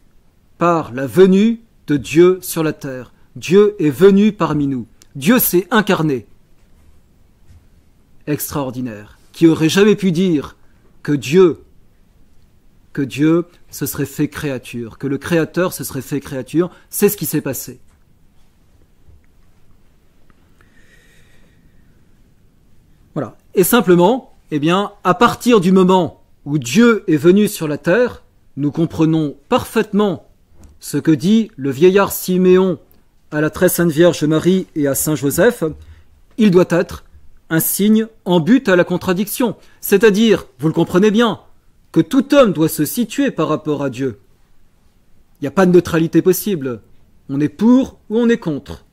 par la venue de Dieu sur la terre. Dieu est venu parmi nous. Dieu s'est incarné. Extraordinaire. Qui aurait jamais pu dire que Dieu se serait fait créature, que le Créateur se serait fait créature? C'est ce qui s'est passé. Voilà. Et simplement, à partir du moment où Dieu est venu sur la terre, nous comprenons parfaitement ce que dit le vieillard Siméon à la très sainte Vierge Marie et à Saint Joseph. Il doit être un signe en but à la contradiction. C'est-à-dire, vous le comprenez bien, que tout homme doit se situer par rapport à Dieu. Il n'y a pas de neutralité possible. On est pour ou on est contre.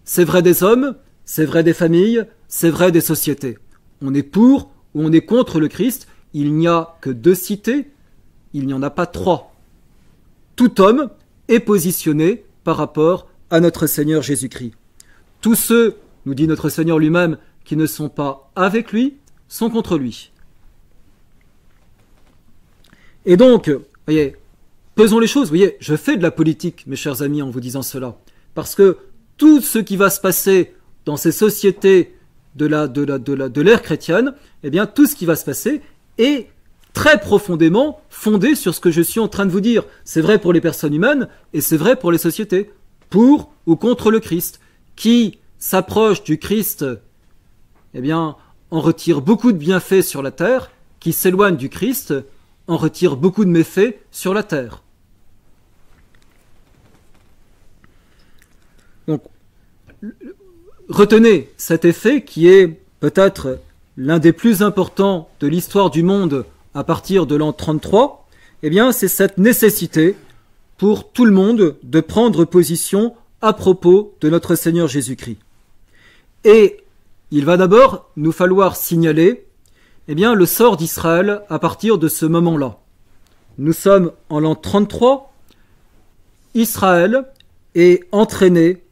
C'est vrai des hommes, c'est vrai des familles, c'est vrai des sociétés. On est pour ou on est contre le Christ. Il n'y a que 2 cités, il n'y en a pas 3. Tout homme est positionné par rapport à notre Seigneur Jésus-Christ. Tous ceux, nous dit notre Seigneur lui-même, qui ne sont pas avec lui, sont contre lui. Et donc, voyez, pesons les choses. Vous voyez, je fais de la politique, mes chers amis, en vous disant cela. Parce que tout ce qui va se passer dans ces sociétés de l'ère chrétienne, tout ce qui va se passer est très profondément fondé sur ce que je suis en train de vous dire. C'est vrai pour les personnes humaines et c'est vrai pour les sociétés. Pour ou contre le Christ. Qui s'approche du Christ, en retire beaucoup de bienfaits sur la terre. Qui s'éloigne du Christ, en retire beaucoup de méfaits sur la terre. Donc, retenez cet effet qui est peut-être l'un des plus importants de l'histoire du monde à partir de l'an 33, c'est cette nécessité pour tout le monde de prendre position à propos de notre Seigneur Jésus-Christ. Et il va d'abord nous falloir signaler le sort d'Israël à partir de ce moment-là. Nous sommes en l'an 33, Israël est entraîné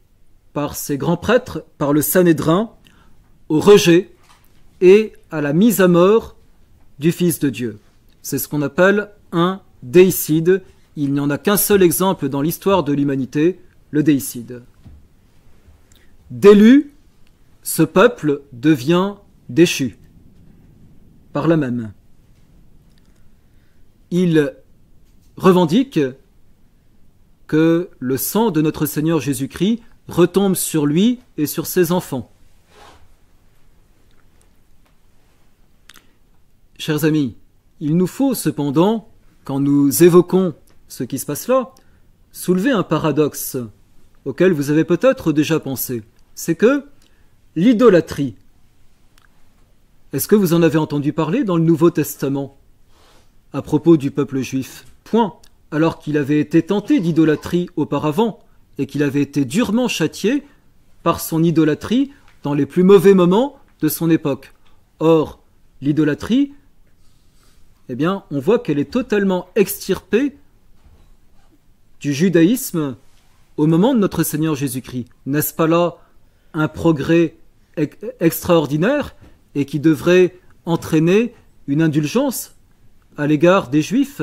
par ses grands prêtres, par le Sanhédrin, au rejet et à la mise à mort du Fils de Dieu. C'est ce qu'on appelle un déicide. Il n'y en a qu'un seul exemple dans l'histoire de l'humanité, le déicide. D'élu, ce peuple devient déchu, par là même. Il revendique que le sang de notre Seigneur Jésus-Christ retombe sur lui et sur ses enfants. Chers amis, il nous faut cependant, quand nous évoquons ce qui se passe là, soulever un paradoxe auquel vous avez peut-être déjà pensé. C'est que l'idolâtrie, est-ce que vous en avez entendu parler dans le Nouveau Testament à propos du peuple juif? Point. Alors qu'il avait été tenté d'idolâtrie auparavant et qu'il avait été durement châtié par son idolâtrie dans les plus mauvais moments de son époque. Or, l'idolâtrie, eh bien, on voit qu'elle est totalement extirpée du judaïsme au moment de notre Seigneur Jésus-Christ. N'est-ce pas là un progrès extraordinaire et qui devrait entraîner une indulgence à l'égard des Juifs?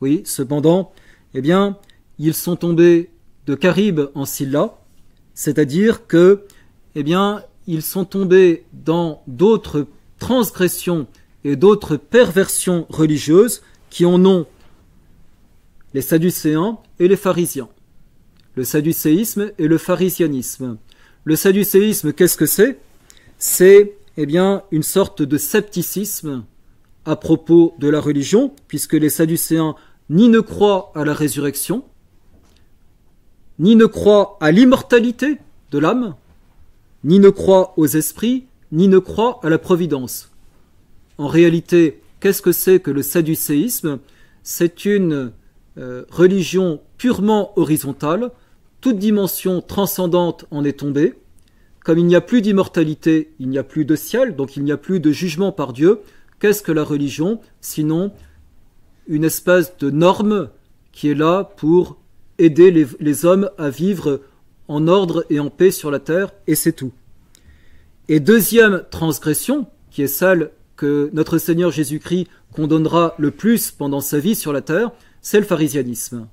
Oui, cependant, eh bien, ils sont tombés de Charybde en Scylla, c'est-à-dire que, eh bien, ils sont tombés dans d'autres transgressions et d'autres perversions religieuses qui en ont les sadducéens et les pharisiens. Le sadducéisme et le pharisianisme. Le sadducéisme, qu'est-ce que c'est? C'est, eh bien, une sorte de scepticisme à propos de la religion, puisque les sadducéens ni ne croient à la résurrection, ni ne croient à l'immortalité de l'âme, ni ne croient aux esprits, ni ne croient à la providence. En réalité, qu'est-ce que c'est que le sadducéisme? C'est une religion purement horizontale, toute dimension transcendante en est tombée. Comme il n'y a plus d'immortalité, il n'y a plus de ciel, donc il n'y a plus de jugement par Dieu. Qu'est-ce que la religion? Sinon une espèce de norme qui est là pour aider les hommes à vivre en ordre et en paix sur la terre, et c'est tout. Et deuxième transgression, qui est celle que notre Seigneur Jésus-Christ condamnera le plus pendant sa vie sur la terre, c'est le pharisianisme.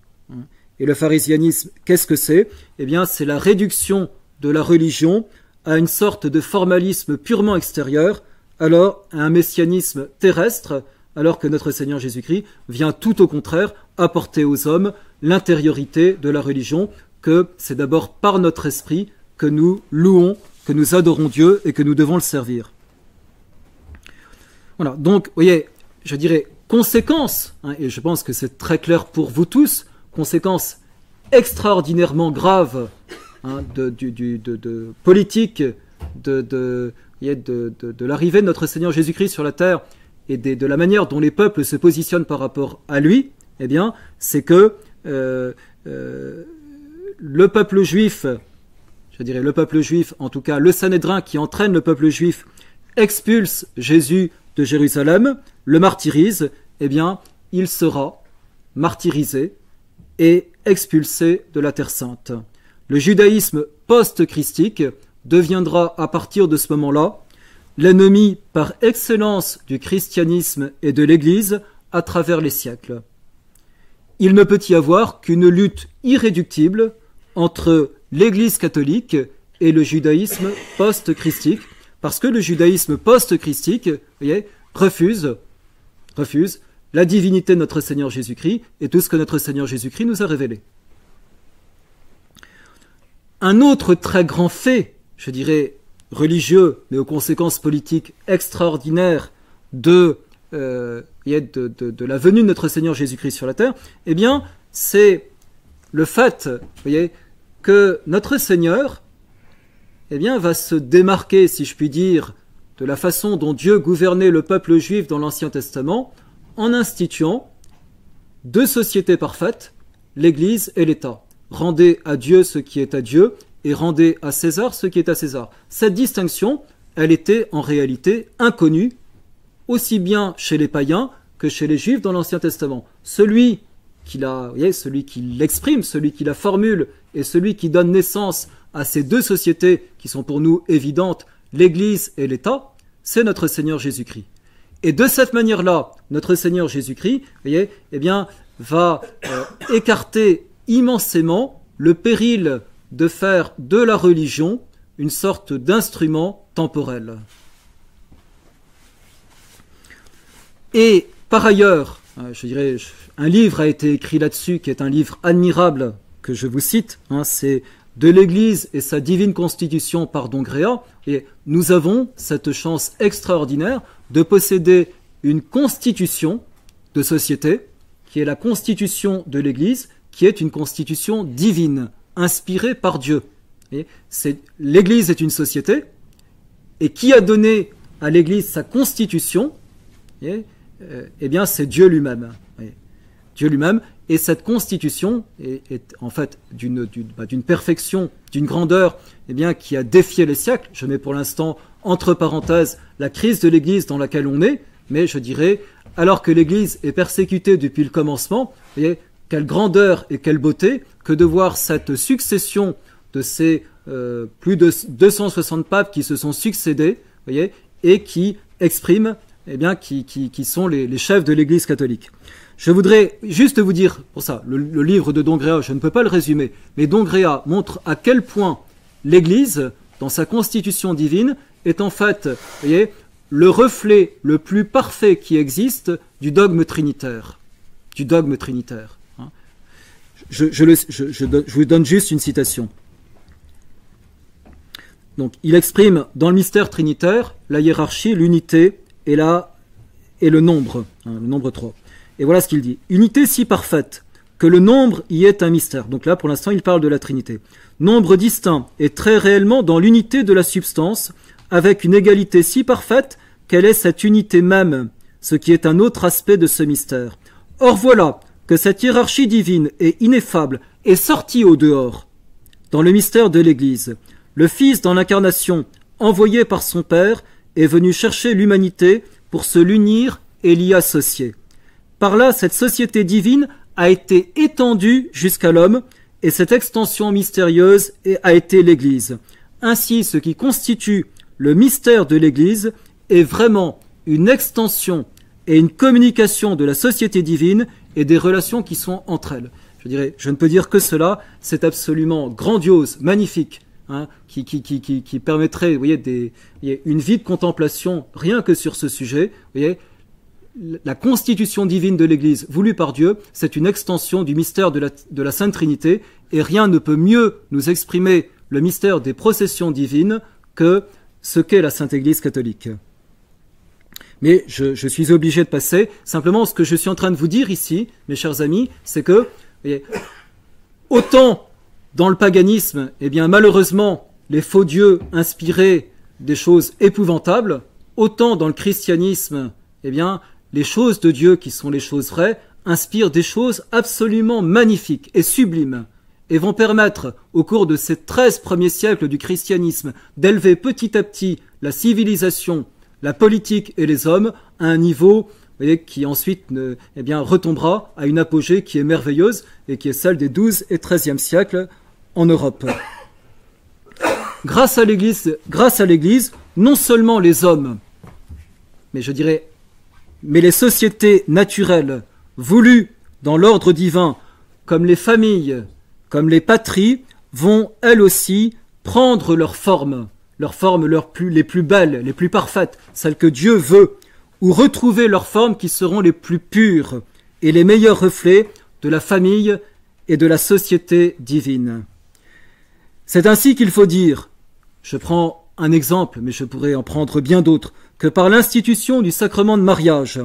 Et le pharisianisme, qu'est-ce que c'est? Eh bien, c'est la réduction de la religion à une sorte de formalisme purement extérieur, alors à un messianisme terrestre, alors que notre Seigneur Jésus-Christ vient tout au contraire apporter aux hommes l'intériorité de la religion, que c'est d'abord par notre esprit que nous louons, que nous adorons Dieu et que nous devons le servir. Voilà, donc, vous voyez, je dirais conséquence, et je pense que c'est très clair pour vous tous, conséquence extraordinairement grave de politique de l'arrivée de notre Seigneur Jésus-Christ sur la terre et de la manière dont les peuples se positionnent par rapport à lui, eh bien, c'est que le peuple juif, je dirais le peuple juif, en tout cas le Sanhédrin qui entraîne le peuple juif, expulse Jésus de Jérusalem, le martyrise, eh bien, il sera martyrisé et expulsé de la Terre Sainte. Le judaïsme post-christique deviendra à partir de ce moment-là l'ennemi par excellence du christianisme et de l'Église à travers les siècles. Il ne peut y avoir qu'une lutte irréductible entre l'Église catholique et le judaïsme post-christique, parce que le judaïsme post-christique, vous voyez, refuse la divinité de notre Seigneur Jésus-Christ et tout ce que notre Seigneur Jésus-Christ nous a révélé. Un autre très grand fait, je dirais religieux, mais aux conséquences politiques extraordinaires de la venue de notre Seigneur Jésus-Christ sur la terre, eh bien, c'est le fait, vous voyez, que notre Seigneur, eh bien, va se démarquer, si je puis dire, de la façon dont Dieu gouvernait le peuple juif dans l'Ancien Testament, en instituant deux sociétés parfaites, l'Église et l'État. Rendez à Dieu ce qui est à Dieu et rendez à César ce qui est à César. Cette distinction, elle était en réalité inconnue, aussi bien chez les païens que chez les juifs dans l'Ancien Testament. Celui qui l'exprime, celui qui la formule et celui qui donne naissance à ces deux sociétés qui sont pour nous évidentes, l'Église et l'État, c'est notre Seigneur Jésus-Christ. Et de cette manière-là, notre Seigneur Jésus-Christ, vous voyez, eh bien, va écarter immensément le péril de faire de la religion une sorte d'instrument temporel. Et par ailleurs, je dirais, un livre a été écrit là-dessus, qui est un livre admirable, que je vous cite, c'est De l'Église et sa divine constitution par Dongréa. Et nous avons cette chance extraordinaire de posséder une constitution de société, qui est la constitution de l'Église, qui est une constitution divine, inspirée par Dieu. L'Église est une société, et qui a donné à l'Église sa constitution, eh bien c'est Dieu lui-même. Dieu lui-même, et cette constitution est en fait d'une perfection, d'une grandeur, eh bien, qui a défié les siècles. Je mets pour l'instant entre parenthèses la crise de l'Église dans laquelle on est, mais je dirais, alors que l'Église est persécutée depuis le commencement, vous voyez, quelle grandeur et quelle beauté que de voir cette succession de ces plus de 260 papes qui se sont succédés, vous voyez, et qui expriment, eh bien, qui sont les chefs de l'Église catholique. Je voudrais juste vous dire, pour ça, le livre de Dongréa, je ne peux pas le résumer, mais Dongréa montre à quel point l'Église, dans sa constitution divine, est en fait, vous voyez, le reflet le plus parfait qui existe du dogme trinitaire. Du dogme trinitaire. Je vous donne juste une citation. Donc, il exprime dans le mystère trinitaire la hiérarchie, l'unité et le nombre 3. Et voilà ce qu'il dit. Unité si parfaite que le nombre y est un mystère. Donc là, pour l'instant, il parle de la Trinité. Nombre distinct et très réellement dans l'unité de la substance, avec une égalité si parfaite qu'elle est cette unité même, ce qui est un autre aspect de ce mystère. Or voilà que cette hiérarchie divine et ineffable est sortie au dehors, dans le mystère de l'Église. Le Fils, dans l'incarnation, envoyé par son Père, est venu chercher l'humanité pour se l'unir et l'y associer. Par là, cette société divine a été étendue jusqu'à l'homme, et cette extension mystérieuse a été l'Église. Ainsi, ce qui constitue le mystère de l'Église est vraiment une extension et une communication de la société divine et des relations qui sont entre elles. Je dirais, je ne peux dire que cela, c'est absolument grandiose, magnifique, qui permettrait, vous voyez, une vie de contemplation rien que sur ce sujet. Vous voyez, la constitution divine de l'Église voulue par Dieu, c'est une extension du mystère de la Sainte Trinité, et rien ne peut mieux nous exprimer le mystère des processions divines que ce qu'est la Sainte Église catholique. Mais je suis obligé de passer. Simplement, ce que je suis en train de vous dire ici, mes chers amis, c'est que, vous voyez, autant dans le paganisme, eh bien, malheureusement, les faux dieux inspiraient des choses épouvantables, autant dans le christianisme, eh bien, les choses de Dieu, qui sont les choses vraies, inspirent des choses absolument magnifiques et sublimes, et vont permettre, au cours de ces 13 premiers siècles du christianisme, d'élever petit à petit la civilisation, la politique et les hommes à un niveau, vous voyez, qui ensuite retombera à une apogée qui est merveilleuse et qui est celle des 12 et 13e siècles en Europe. Grâce à l'Église, non seulement les hommes, mais les sociétés naturelles, voulues dans l'ordre divin, comme les familles, comme les patries, vont elles aussi prendre leurs formes les plus belles, les plus parfaites, celles que Dieu veut, ou retrouver leurs formes qui seront les plus pures et les meilleurs reflets de la famille et de la société divine. C'est ainsi qu'il faut dire, je prends un exemple, mais je pourrais en prendre bien d'autres, que par l'institution du sacrement de mariage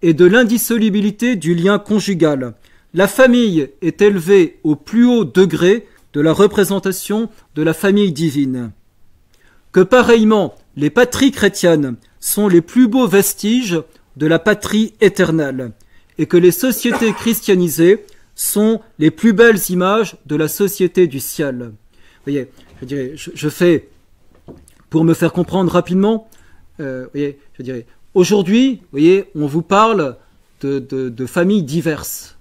et de l'indissolubilité du lien conjugal, la famille est élevée au plus haut degré de la représentation de la famille divine. Que pareillement, les patries chrétiennes sont les plus beaux vestiges de la patrie éternelle, et que les sociétés christianisées sont les plus belles images de la société du ciel. Vous voyez, je fais, pour me faire comprendre rapidement, aujourd'hui, vous voyez, on vous parle de familles diverses.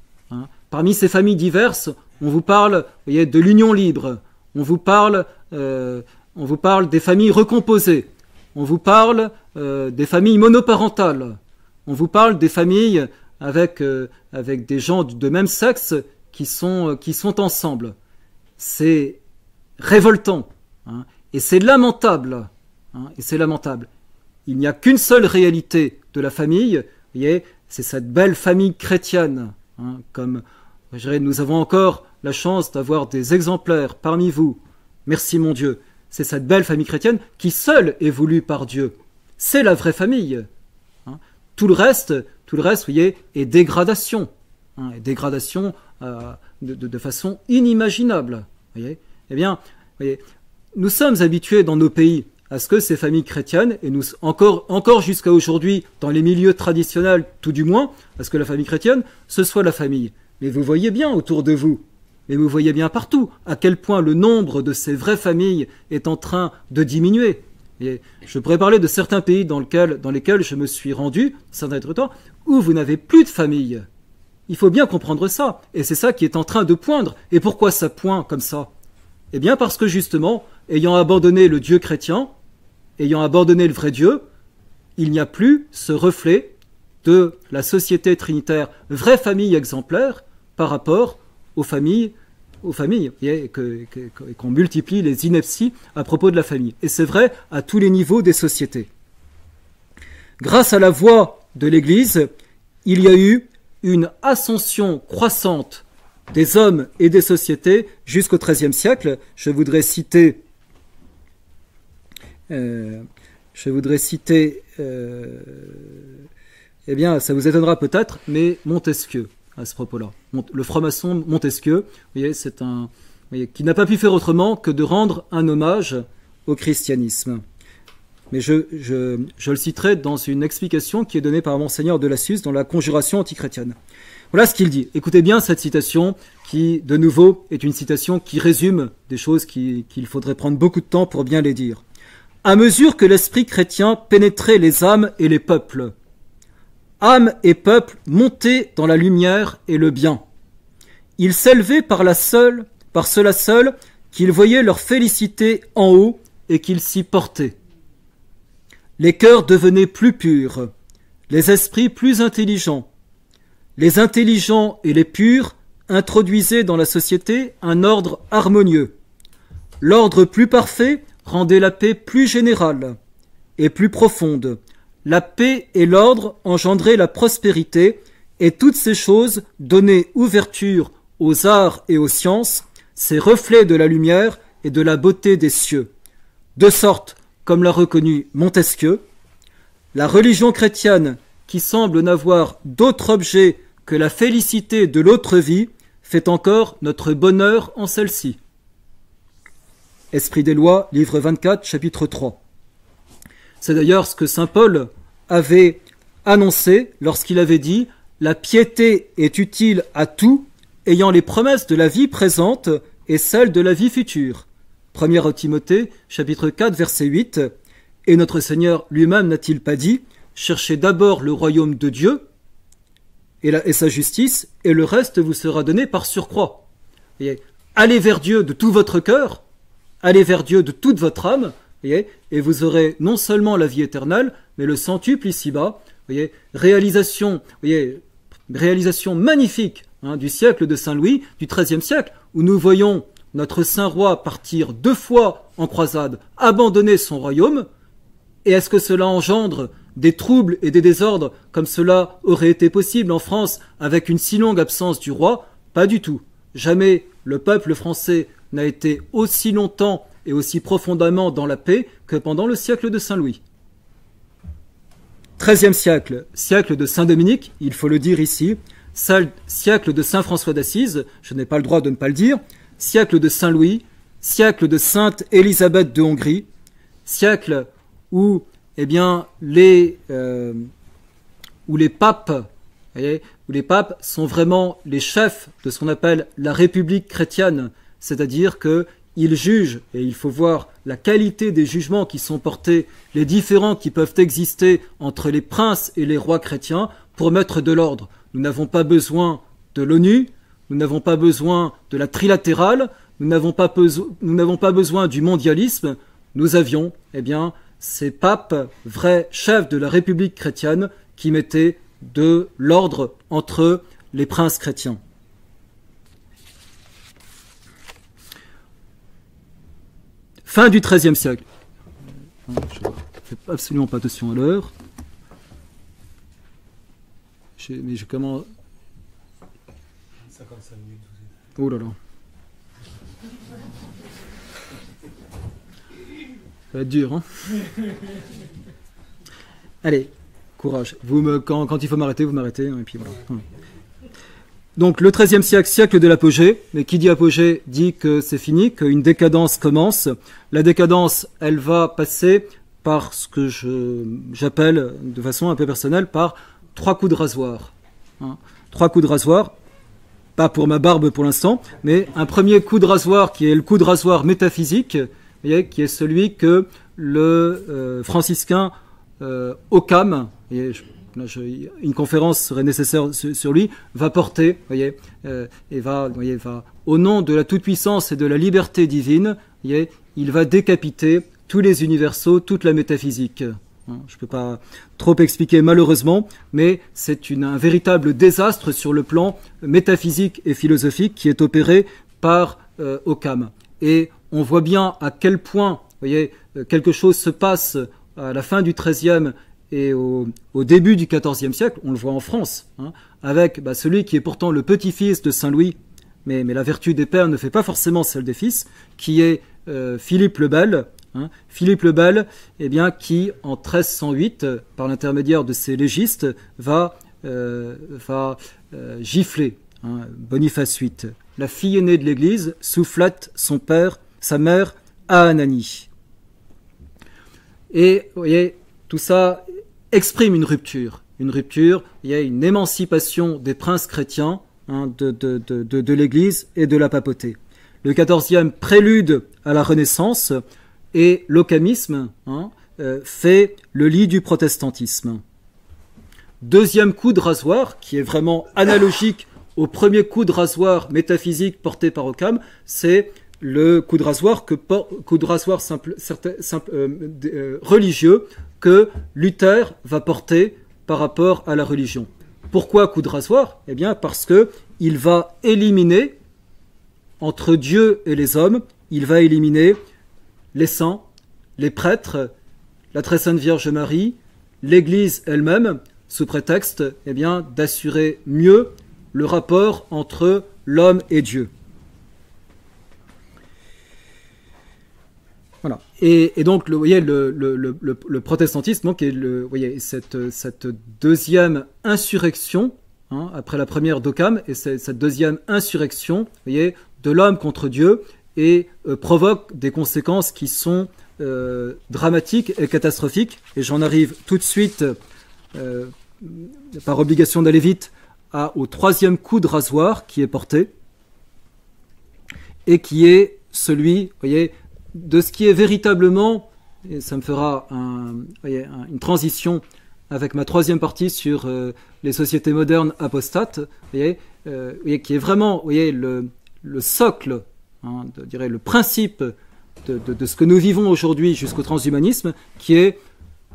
Parmi ces familles diverses, on vous parle, vous voyez, de l'union libre, on vous parle on vous parle des familles recomposées, on vous parle des familles monoparentales, on vous parle des familles avec des gens de même sexe qui sont ensemble. C'est révoltant, hein, et c'est lamentable, hein, et c'est lamentable. Il n'y a qu'une seule réalité de la famille, vous voyez, c'est cette belle famille chrétienne, hein, comme je dirais, nous avons encore la chance d'avoir des exemplaires parmi vous. Merci mon Dieu. C'est cette belle famille chrétienne qui seule est voulue par Dieu. C'est la vraie famille. Hein. Tout le reste, vous voyez, est dégradation, hein, et dégradation de façon inimaginable. Vous voyez. Eh bien, vous voyez, nous sommes habitués dans nos pays à ce que ces familles chrétiennes, et nous encore jusqu'à aujourd'hui, dans les milieux traditionnels tout du moins, à ce que la famille chrétienne, ce soit la famille. Mais vous voyez bien autour de vous, mais vous voyez bien partout, à quel point le nombre de ces vraies familles est en train de diminuer. Et je pourrais parler de certains pays dans lesquels je me suis rendu, certains territoires, où vous n'avez plus de famille. Il faut bien comprendre ça, et c'est ça qui est en train de poindre. Et pourquoi ça pointe comme ça? Eh bien parce que justement, ayant abandonné le Dieu chrétien, ayant abandonné le vrai Dieu, il n'y a plus ce reflet de la société trinitaire, vraie famille exemplaire, par rapport aux familles, et qu'on multiplie les inepties à propos de la famille. Et c'est vrai à tous les niveaux des sociétés. Grâce à la voix de l'Église, il y a eu une ascension croissante des hommes et des sociétés jusqu'au XIIIe siècle. Je voudrais citer eh bien, ça vous étonnera peut-être, mais Montesquieu, à ce propos-là. Le franc-maçon Montesquieu, vous voyez, qui n'a pas pu faire autrement que de rendre un hommage au christianisme. Mais je le citerai dans une explication qui est donnée par Monseigneur de Lassus dans la Conjuration antichrétienne. Voilà ce qu'il dit. Écoutez bien cette citation qui, de nouveau, est une citation qui résume des choses qu'il faudrait prendre beaucoup de temps pour bien les dire. À mesure que l'esprit chrétien pénétrait les âmes et les peuples, âmes et peuples montaient dans la lumière et le bien. Ils s'élevaient par cela seul qu'ils voyaient leur félicité en haut et qu'ils s'y portaient. Les cœurs devenaient plus purs, les esprits plus intelligents. Les intelligents et les purs introduisaient dans la société un ordre harmonieux. L'ordre plus parfait rendait la paix plus générale et plus profonde. La paix et l'ordre engendraient la prospérité, et toutes ces choses donnaient ouverture aux arts et aux sciences, ces reflets de la lumière et de la beauté des cieux. De sorte, comme l'a reconnu Montesquieu, la religion chrétienne, qui semble n'avoir d'autre objet que la félicité de l'autre vie, fait encore notre bonheur en celle-ci. Esprit des lois, livre 24, chapitre 3. C'est d'ailleurs ce que saint Paul avait annoncé lorsqu'il avait dit « La piété est utile à tout, ayant les promesses de la vie présente et celles de la vie future. » 1 Timothée, chapitre 4, verset 8. Et notre Seigneur lui-même n'a-t-il pas dit « Cherchez d'abord le royaume de Dieu et sa justice, et le reste vous sera donné par surcroît. » Allez vers Dieu de tout votre cœur, allez vers Dieu de toute votre âme, et vous aurez non seulement la vie éternelle, mais le centuple ici-bas. Réalisation magnifique du siècle de Saint-Louis, du XIIIe siècle, où nous voyons notre saint roi partir 2 fois en croisade, abandonner son royaume. Et est-ce que cela engendre des troubles et des désordres comme cela aurait été possible en France avec une si longue absence du roi? Pas du tout. Jamais le peuple français n'a été aussi longtemps et aussi profondément dans la paix que pendant le siècle de Saint-Louis. XIIIe siècle, siècle de Saint-Dominique, il faut le dire ici, siècle de Saint-François d'Assise, je n'ai pas le droit de ne pas le dire, siècle de Saint-Louis, siècle de Sainte Élisabeth de Hongrie, siècle où les papes sont vraiment les chefs de ce qu'on appelle la République chrétienne, c'est-à-dire qu'ils jugent, et il faut voir la qualité des jugements qui sont portés, les différends qui peuvent exister entre les princes et les rois chrétiens pour mettre de l'ordre. Nous n'avons pas besoin de l'ONU, nous n'avons pas besoin de la trilatérale, nous n'avons pas besoin du mondialisme. Nous avions, eh bien, ces papes, vrais chefs de la République chrétienne, qui mettaient de l'ordre entre les princes chrétiens. Fin du XIIIe siècle. Je ne fais absolument pas attention à l'heure. Mais je commence... 55 minutes. Oh là là. Ça va être dur, hein. Allez, courage. Quand il faut m'arrêter, vous m'arrêtez, et puis voilà. Donc le XIIIe siècle, siècle de l'apogée, mais qui dit apogée dit que c'est fini, qu'une décadence commence. La décadence, elle va passer par ce que j'appelle, de façon un peu personnelle, par 3 coups de rasoir. 3 coups de rasoir, pas pour ma barbe pour l'instant, mais un premier coup de rasoir qui est le coup de rasoir métaphysique, qui est celui que le franciscain Occam, une conférence serait nécessaire sur lui, va porter, et va, au nom de la toute-puissance et de la liberté divine, il va décapiter tous les universaux, toute la métaphysique. Je ne peux pas trop expliquer malheureusement, mais c'est un véritable désastre sur le plan métaphysique et philosophique qui est opéré par Occam. Et on voit bien à quel point, quelque chose se passe à la fin du XIIIe et au début du XIVe siècle. On le voit en France, avec celui qui est pourtant le petit-fils de Saint Louis, mais la vertu des pères ne fait pas forcément celle des fils, qui est Philippe le Bel. Philippe le Bel, eh bien, qui en 1308, par l'intermédiaire de ses légistes, va gifler Boniface VIII. La fille aînée de l'Église soufflette sa mère à Ananie. Et vous voyez, tout ça exprime une rupture. Une rupture, il y a une émancipation des princes chrétiens de l'Église et de la papauté. Le XIVe prélude à la Renaissance, et l'occamisme fait le lit du protestantisme. Deuxième coup de rasoir, qui est vraiment analogique au premier coup de rasoir métaphysique porté par Occam, c'est le coup de rasoir religieux que Luther va porter par rapport à la religion. Pourquoi coup de rasoir ? Eh bien parce que il va éliminer, entre Dieu et les hommes, il va éliminer les saints, les prêtres, la très sainte Vierge Marie, l'Église elle-même, sous prétexte d'assurer mieux le rapport entre l'homme et Dieu. Voilà. Et donc, vous voyez, le protestantisme, donc, est cette deuxième insurrection, après la première d'Occam, et cette deuxième insurrection, vous voyez, de l'homme contre Dieu, et provoque des conséquences qui sont dramatiques et catastrophiques. Et j'en arrive tout de suite, par obligation d'aller vite, au troisième coup de rasoir qui est porté, et qui est celui, vous voyez, de ce qui est véritablement, et ça me fera une transition avec ma troisième partie sur les sociétés modernes apostates, qui est vraiment, vous voyez, le socle, le principe de ce que nous vivons aujourd'hui jusqu'au transhumanisme, qui est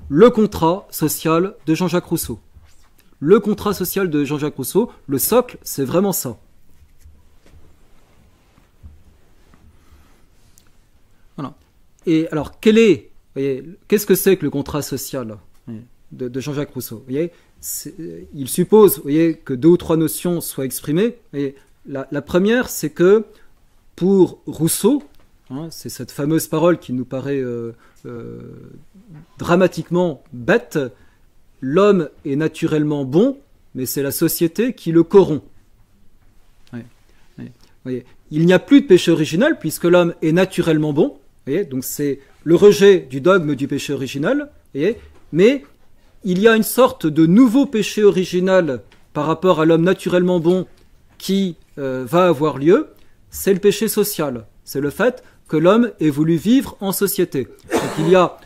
le contrat social de Jean-Jacques Rousseau. Le contrat social de Jean-Jacques Rousseau, le socle, c'est vraiment ça. Voilà. Et alors, qu'est-ce que c'est que le contrat social de Jean-Jacques Rousseau ? Vous voyez, il suppose, vous voyez, que 2 ou 3 notions soient exprimées. La première, c'est que pour Rousseau, c'est cette fameuse parole qui nous paraît dramatiquement bête, l'homme est naturellement bon, mais c'est la société qui le corrompt. Voyez, il n'y a plus de péché original puisque l'homme est naturellement bon. Voyez, donc c'est le rejet du dogme du péché original. Voyez, mais il y a une sorte de nouveau péché original par rapport à l'homme naturellement bon qui va avoir lieu. C'est le péché social. C'est le fait que l'homme ait voulu vivre en société. Donc il y a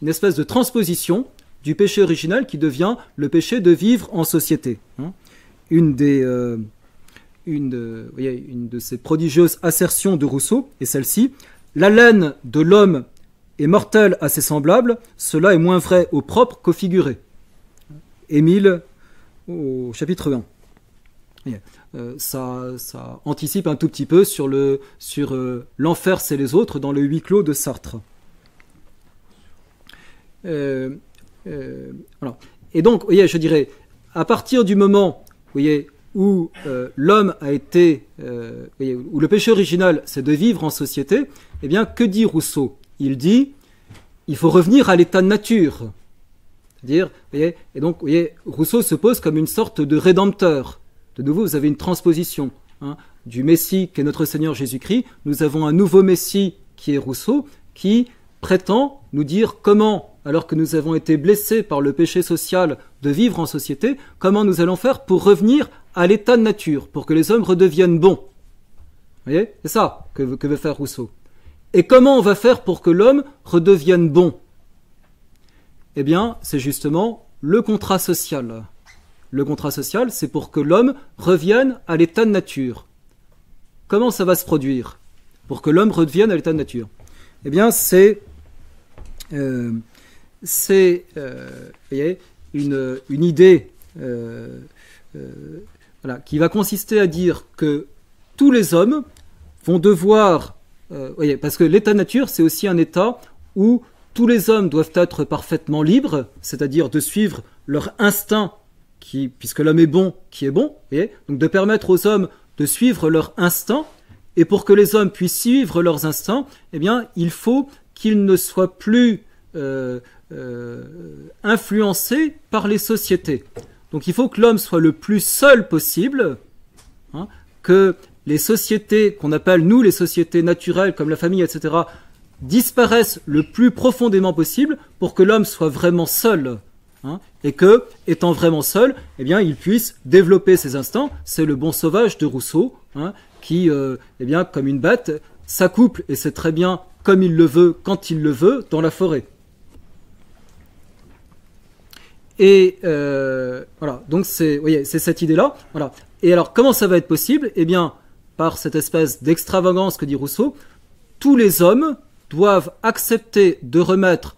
une espèce de transposition du péché original qui devient le péché de vivre en société. Une des une de ces prodigieuses assertions de Rousseau est celle-ci. La laine de l'homme est mortelle à ses semblables, cela est moins vrai au propre qu'au figuré. Émile, au chapitre 1. Ça anticipe un tout petit peu sur l'enfer c'est les autres dans le huis clos de Sartre. Voilà. Et donc, je dirais, à partir du moment, où l'homme a été, où le péché original, c'est de vivre en société, eh bien, que dit Rousseau? Il dit, il faut revenir à l'état de nature. C'est-à-dire, et donc, Rousseau se pose comme une sorte de rédempteur. De nouveau, vous avez une transposition du Messie qui est notre Seigneur Jésus-Christ. Nous avons un nouveau Messie qui est Rousseau, qui prétend nous dire comment, alors que nous avons été blessés par le péché social de vivre en société, comment nous allons faire pour revenir à l'état de nature, pour que les hommes redeviennent bons. Vous voyez? C'est ça que veut faire Rousseau. Et comment on va faire pour que l'homme redevienne bon? Eh bien, c'est justement le contrat social. Le contrat social, c'est pour que l'homme revienne à l'état de nature. Comment ça va se produire pour que l'homme redevienne à l'état de nature? Eh bien, c'est une idée qui va consister à dire que tous les hommes vont devoir... parce que l'état de nature, c'est aussi un état où tous les hommes doivent être parfaitement libres, c'est-à-dire de suivre leur instinct, puisque l'homme est bon, qui est bon, donc de permettre aux hommes de suivre leur instinct, et pour que les hommes puissent suivre leurs instincts, eh bien, il faut qu'ils ne soient plus influencés par les sociétés. Donc il faut que l'homme soit le plus seul possible, que les sociétés qu'on appelle, nous, les sociétés naturelles, comme la famille, etc., disparaissent le plus profondément possible pour que l'homme soit vraiment seul. Et que, étant vraiment seul, eh bien, il puisse développer ses instincts. C'est le bon sauvage de Rousseau, qui, eh bien, comme une bête, s'accouple, et c'est très bien comme il le veut, quand il le veut, dans la forêt. Et voilà, donc c'est cette idée-là. Voilà. Et alors, comment ça va être possible? Eh bien, par cette espèce d'extravagance que dit Rousseau, tous les hommes doivent accepter de remettre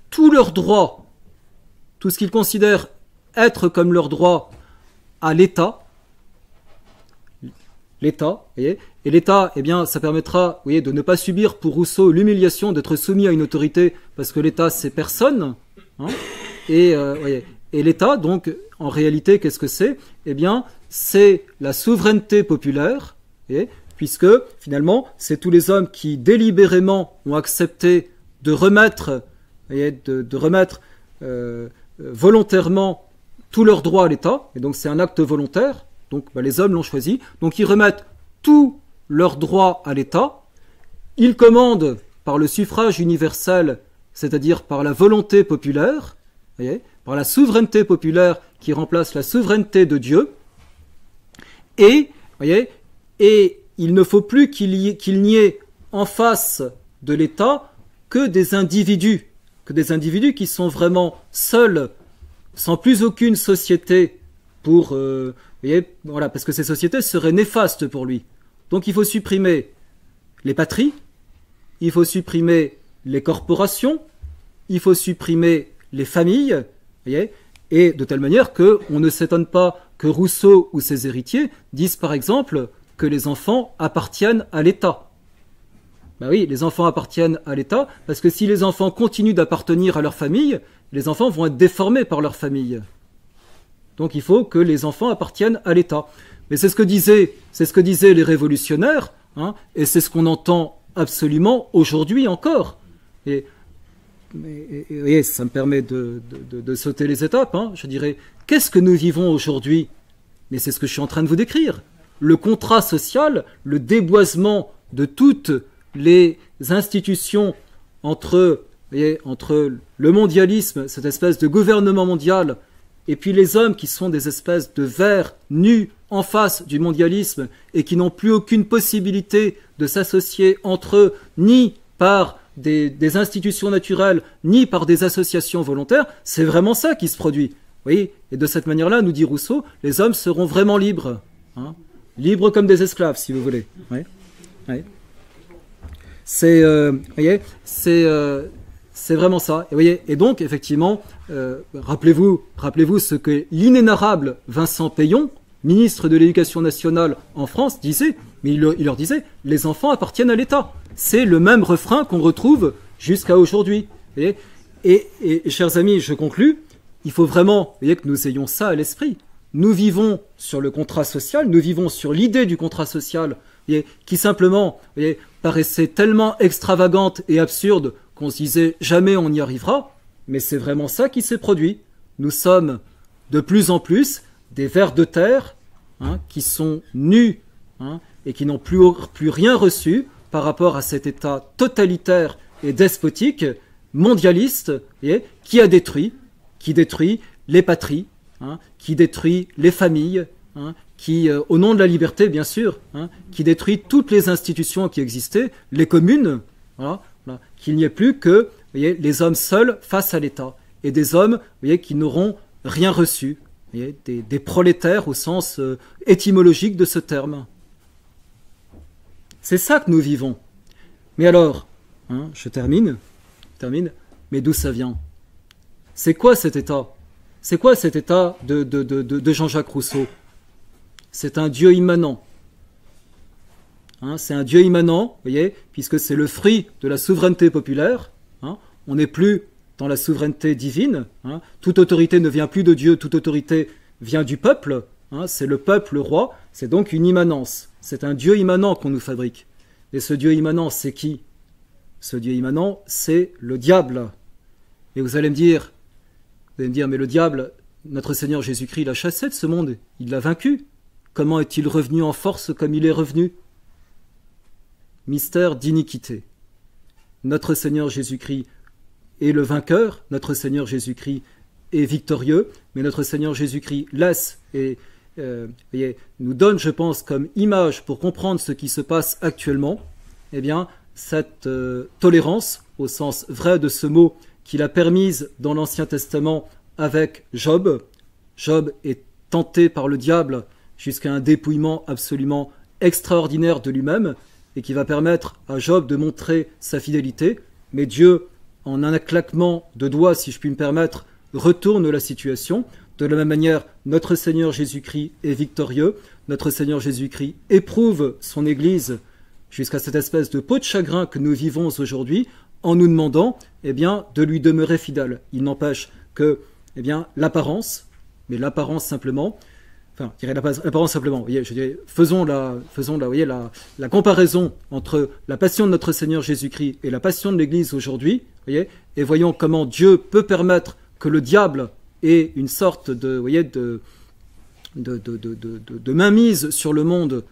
tous leurs droits, tout ce qu'ils considèrent être comme leurs droits, à l'État. L'État, voyez. Et l'État, eh bien, ça permettra, voyez, de ne pas subir pour Rousseau l'humiliation d'être soumis à une autorité, parce que l'État, c'est personne. Et l'État, donc, en réalité, qu'est-ce que c'est? Eh bien, c'est la souveraineté populaire, puisque, finalement, c'est tous les hommes qui, délibérément, ont accepté de remettre, volontairement tous leurs droits à l'État, et donc c'est un acte volontaire, donc les hommes l'ont choisi, donc ils remettent tous leurs droits à l'État, ils commandent par le suffrage universel, c'est-à-dire par la volonté populaire, par la souveraineté populaire qui remplace la souveraineté de Dieu, et il ne faut plus qu'il n'y ait en face de l'État que des individus qui sont vraiment seuls, sans plus aucune société pour... parce que ces sociétés seraient néfastes pour lui. Donc il faut supprimer les patries, il faut supprimer les corporations, il faut supprimer les familles, et de telle manière qu'on ne s'étonne pas que Rousseau ou ses héritiers disent par exemple que les enfants appartiennent à l'État. Ben oui, les enfants appartiennent à l'État, parce que si les enfants continuent d'appartenir à leur famille, les enfants vont être déformés par leur famille. Donc il faut que les enfants appartiennent à l'État. Mais c'est ce que disaient les révolutionnaires, et c'est ce qu'on entend absolument aujourd'hui encore. Et ça me permet de sauter les étapes. Je dirais, qu'est-ce que nous vivons aujourd'hui? Mais c'est ce que je suis en train de vous décrire. Le contrat social, le déboisement de toutes les institutions entre le mondialisme, cette espèce de gouvernement mondial, et puis les hommes qui sont des espèces de vers nus en face du mondialisme et qui n'ont plus aucune possibilité de s'associer entre eux, ni par des institutions naturelles, ni par des associations volontaires, c'est vraiment ça qui se produit. Oui, et de cette manière-là, nous dit Rousseau, les hommes seront vraiment libres. libres comme des esclaves, si vous voulez. Ouais. Ouais. C'est, voyez, c'est vraiment ça. Et, voyez, et donc, effectivement, rappelez-vous ce que l'inénarrable Vincent Peillon, ministre de l'Éducation nationale en France, disait, mais il leur disait, les enfants appartiennent à l'État. C'est le même refrain qu'on retrouve jusqu'à aujourd'hui. Et, chers amis, je conclus, il faut vraiment, voyez, que nous ayons ça à l'esprit. Nous vivons sur le contrat social, nous vivons sur l'idée du contrat social, voyez, qui simplement, voyez, paraissait tellement extravagante et absurde qu'on se disait jamais on y arrivera, mais c'est vraiment ça qui s'est produit. Nous sommes de plus en plus des vers de terre, hein, qui sont nus, hein, et qui n'ont plus rien reçu par rapport à cet État totalitaire et despotique, mondialiste, voyez, qui détruit les patries, hein, qui détruit les familles, hein, qui, au nom de la liberté, bien sûr, hein, qui détruit toutes les institutions qui existaient, les communes, voilà, qu'il n'y ait plus que, voyez, les hommes seuls face à l'État, et des hommes, voyez, qui n'auront rien reçu, voyez, des prolétaires au sens étymologique de ce terme. C'est ça que nous vivons. Mais alors, hein, je termine, mais d'où ça vient? C'est quoi cet État? C'est quoi cet État de Jean-Jacques Rousseau? C'est un Dieu immanent. Hein, c'est un Dieu immanent, vous voyez, puisque c'est le fruit de la souveraineté populaire. Hein, on n'est plus dans la souveraineté divine. Hein, toute autorité ne vient plus de Dieu, toute autorité vient du peuple. Hein, c'est le peuple, le roi. C'est donc une immanence. C'est un Dieu immanent qu'on nous fabrique. Et ce Dieu immanent, c'est qui? Ce Dieu immanent, c'est le diable. Et vous allez me dire, mais le diable, notre Seigneur Jésus-Christ l'a chassé de ce monde. Il l'a vaincu. Comment est-il revenu en force comme il est revenu? Mystère d'iniquité. Notre Seigneur Jésus-Christ est le vainqueur, notre Seigneur Jésus-Christ est victorieux, mais notre Seigneur Jésus-Christ laisse et nous donne, je pense, comme image pour comprendre ce qui se passe actuellement, eh bien, cette tolérance, au sens vrai de ce mot, qu'il a permise dans l'Ancien Testament avec Job. Job est tenté par le diable jusqu'à un dépouillement absolument extraordinaire de lui-même, et qui va permettre à Job de montrer sa fidélité. Mais Dieu, en un claquement de doigts, si je puis me permettre, retourne la situation. De la même manière, notre Seigneur Jésus-Christ est victorieux. Notre Seigneur Jésus-Christ éprouve son Église jusqu'à cette espèce de peau de chagrin que nous vivons aujourd'hui, en nous demandant, eh bien, de lui demeurer fidèle. Il n'empêche que, eh bien, l'apparence, mais l'apparence simplement, enfin, je dirais l'apparence simplement, vous voyez, je dirais, faisons la comparaison entre la passion de notre Seigneur Jésus-Christ et la passion de l'Église aujourd'hui, vous voyez, et voyons comment Dieu peut permettre que le diable ait une sorte de, vous voyez, de mainmise sur le monde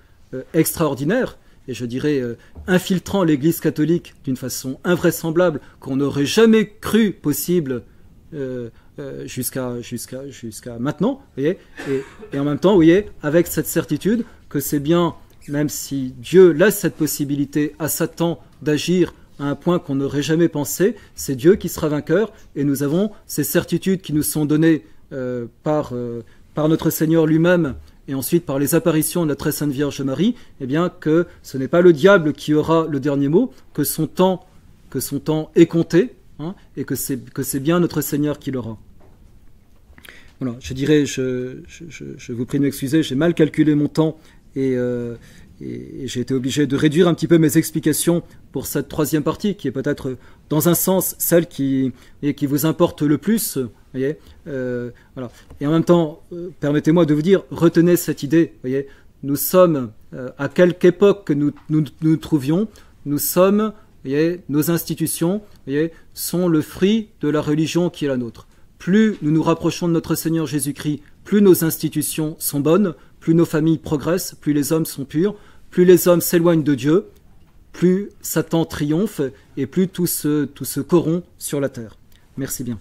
extraordinaire, et je dirais infiltrant l'Église catholique d'une façon invraisemblable qu'on n'aurait jamais cru possible jusqu'à maintenant, vous voyez, et en même temps, vous voyez, avec cette certitude que c'est bien, même si Dieu laisse cette possibilité à Satan d'agir à un point qu'on n'aurait jamais pensé, c'est Dieu qui sera vainqueur, et nous avons ces certitudes qui nous sont données par notre Seigneur lui-même, et ensuite par les apparitions de la très sainte Vierge Marie, eh bien que ce n'est pas le diable qui aura le dernier mot, que son temps est compté, hein, et que c'est bien notre Seigneur qui l'aura. Voilà, je dirais, je vous prie de m'excuser, j'ai mal calculé mon temps et j'ai été obligé de réduire un petit peu mes explications pour cette troisième partie, qui est peut-être, dans un sens, celle qui vous importe le plus. Voyez, voilà. Et en même temps, permettez-moi de vous dire, retenez cette idée. Voyez, nous sommes, à quelque époque que nous trouvions, nous sommes, voyez, nos institutions, voyez, sont le fruit de la religion qui est la nôtre. Plus nous nous rapprochons de notre Seigneur Jésus-Christ, plus nos institutions sont bonnes, plus nos familles progressent, plus les hommes sont purs, plus les hommes s'éloignent de Dieu, plus Satan triomphe et plus tout se corrompt sur la terre. Merci bien.